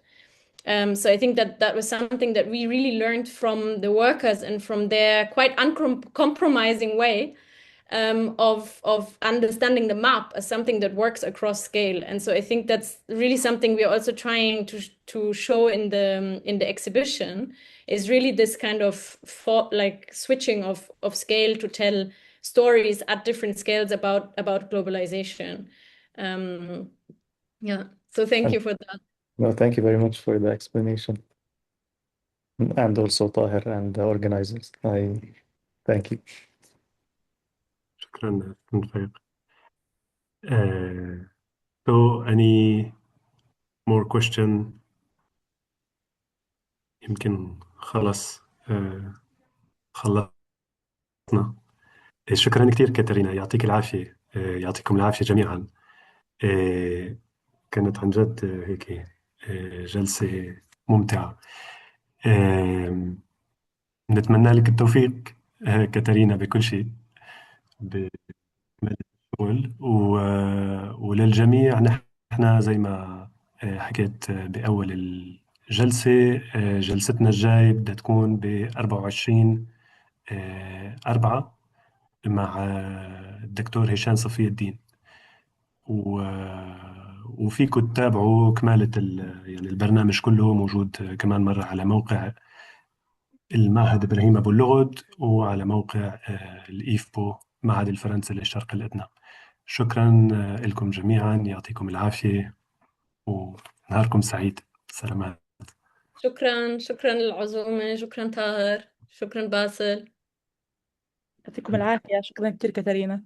So I think that was something that we really learned from the workers and from their quite uncompromising way of understanding the map as something that works across scale. And so I think that's really something we're also trying to show in the exhibition, is really this kind of like switching of scale to tell stories at different scales about globalization. Yeah. So thank you for that. No, thank you very much for the explanation. And also Tahir and the organizers. I thank you. شكرا فايق. So any more question؟ يمكن خلص خلصنا. شكرا كثير كاترينا، يعطيك العافية، يعطيكم العافية جميعا. كانت عن جد هيك جلسة ممتعة. نتمنى لك التوفيق كاترينا بكل شيء، بمجال الشغل وللجميع. نحن زي ما حكيت بأول الجلسة، جلستنا الجاي بدها تكون ب24/4 مع الدكتور هشام صفي الدين، وفيكم تتابعوا كمالة يعني البرنامج كله موجود كمان مرة على موقع المعهد إبراهيم أبو اللغد وعلى موقع الإيفبو معهد الفرنسي للشرق الأدنى. شكرا لكم جميعا، يعطيكم العافية ونهاركم سعيد. سلامات. شكرا للعزومة، شكرا طاهر، شكرا باسل. يعطيكم العافية، شكرا كثير كاترينا.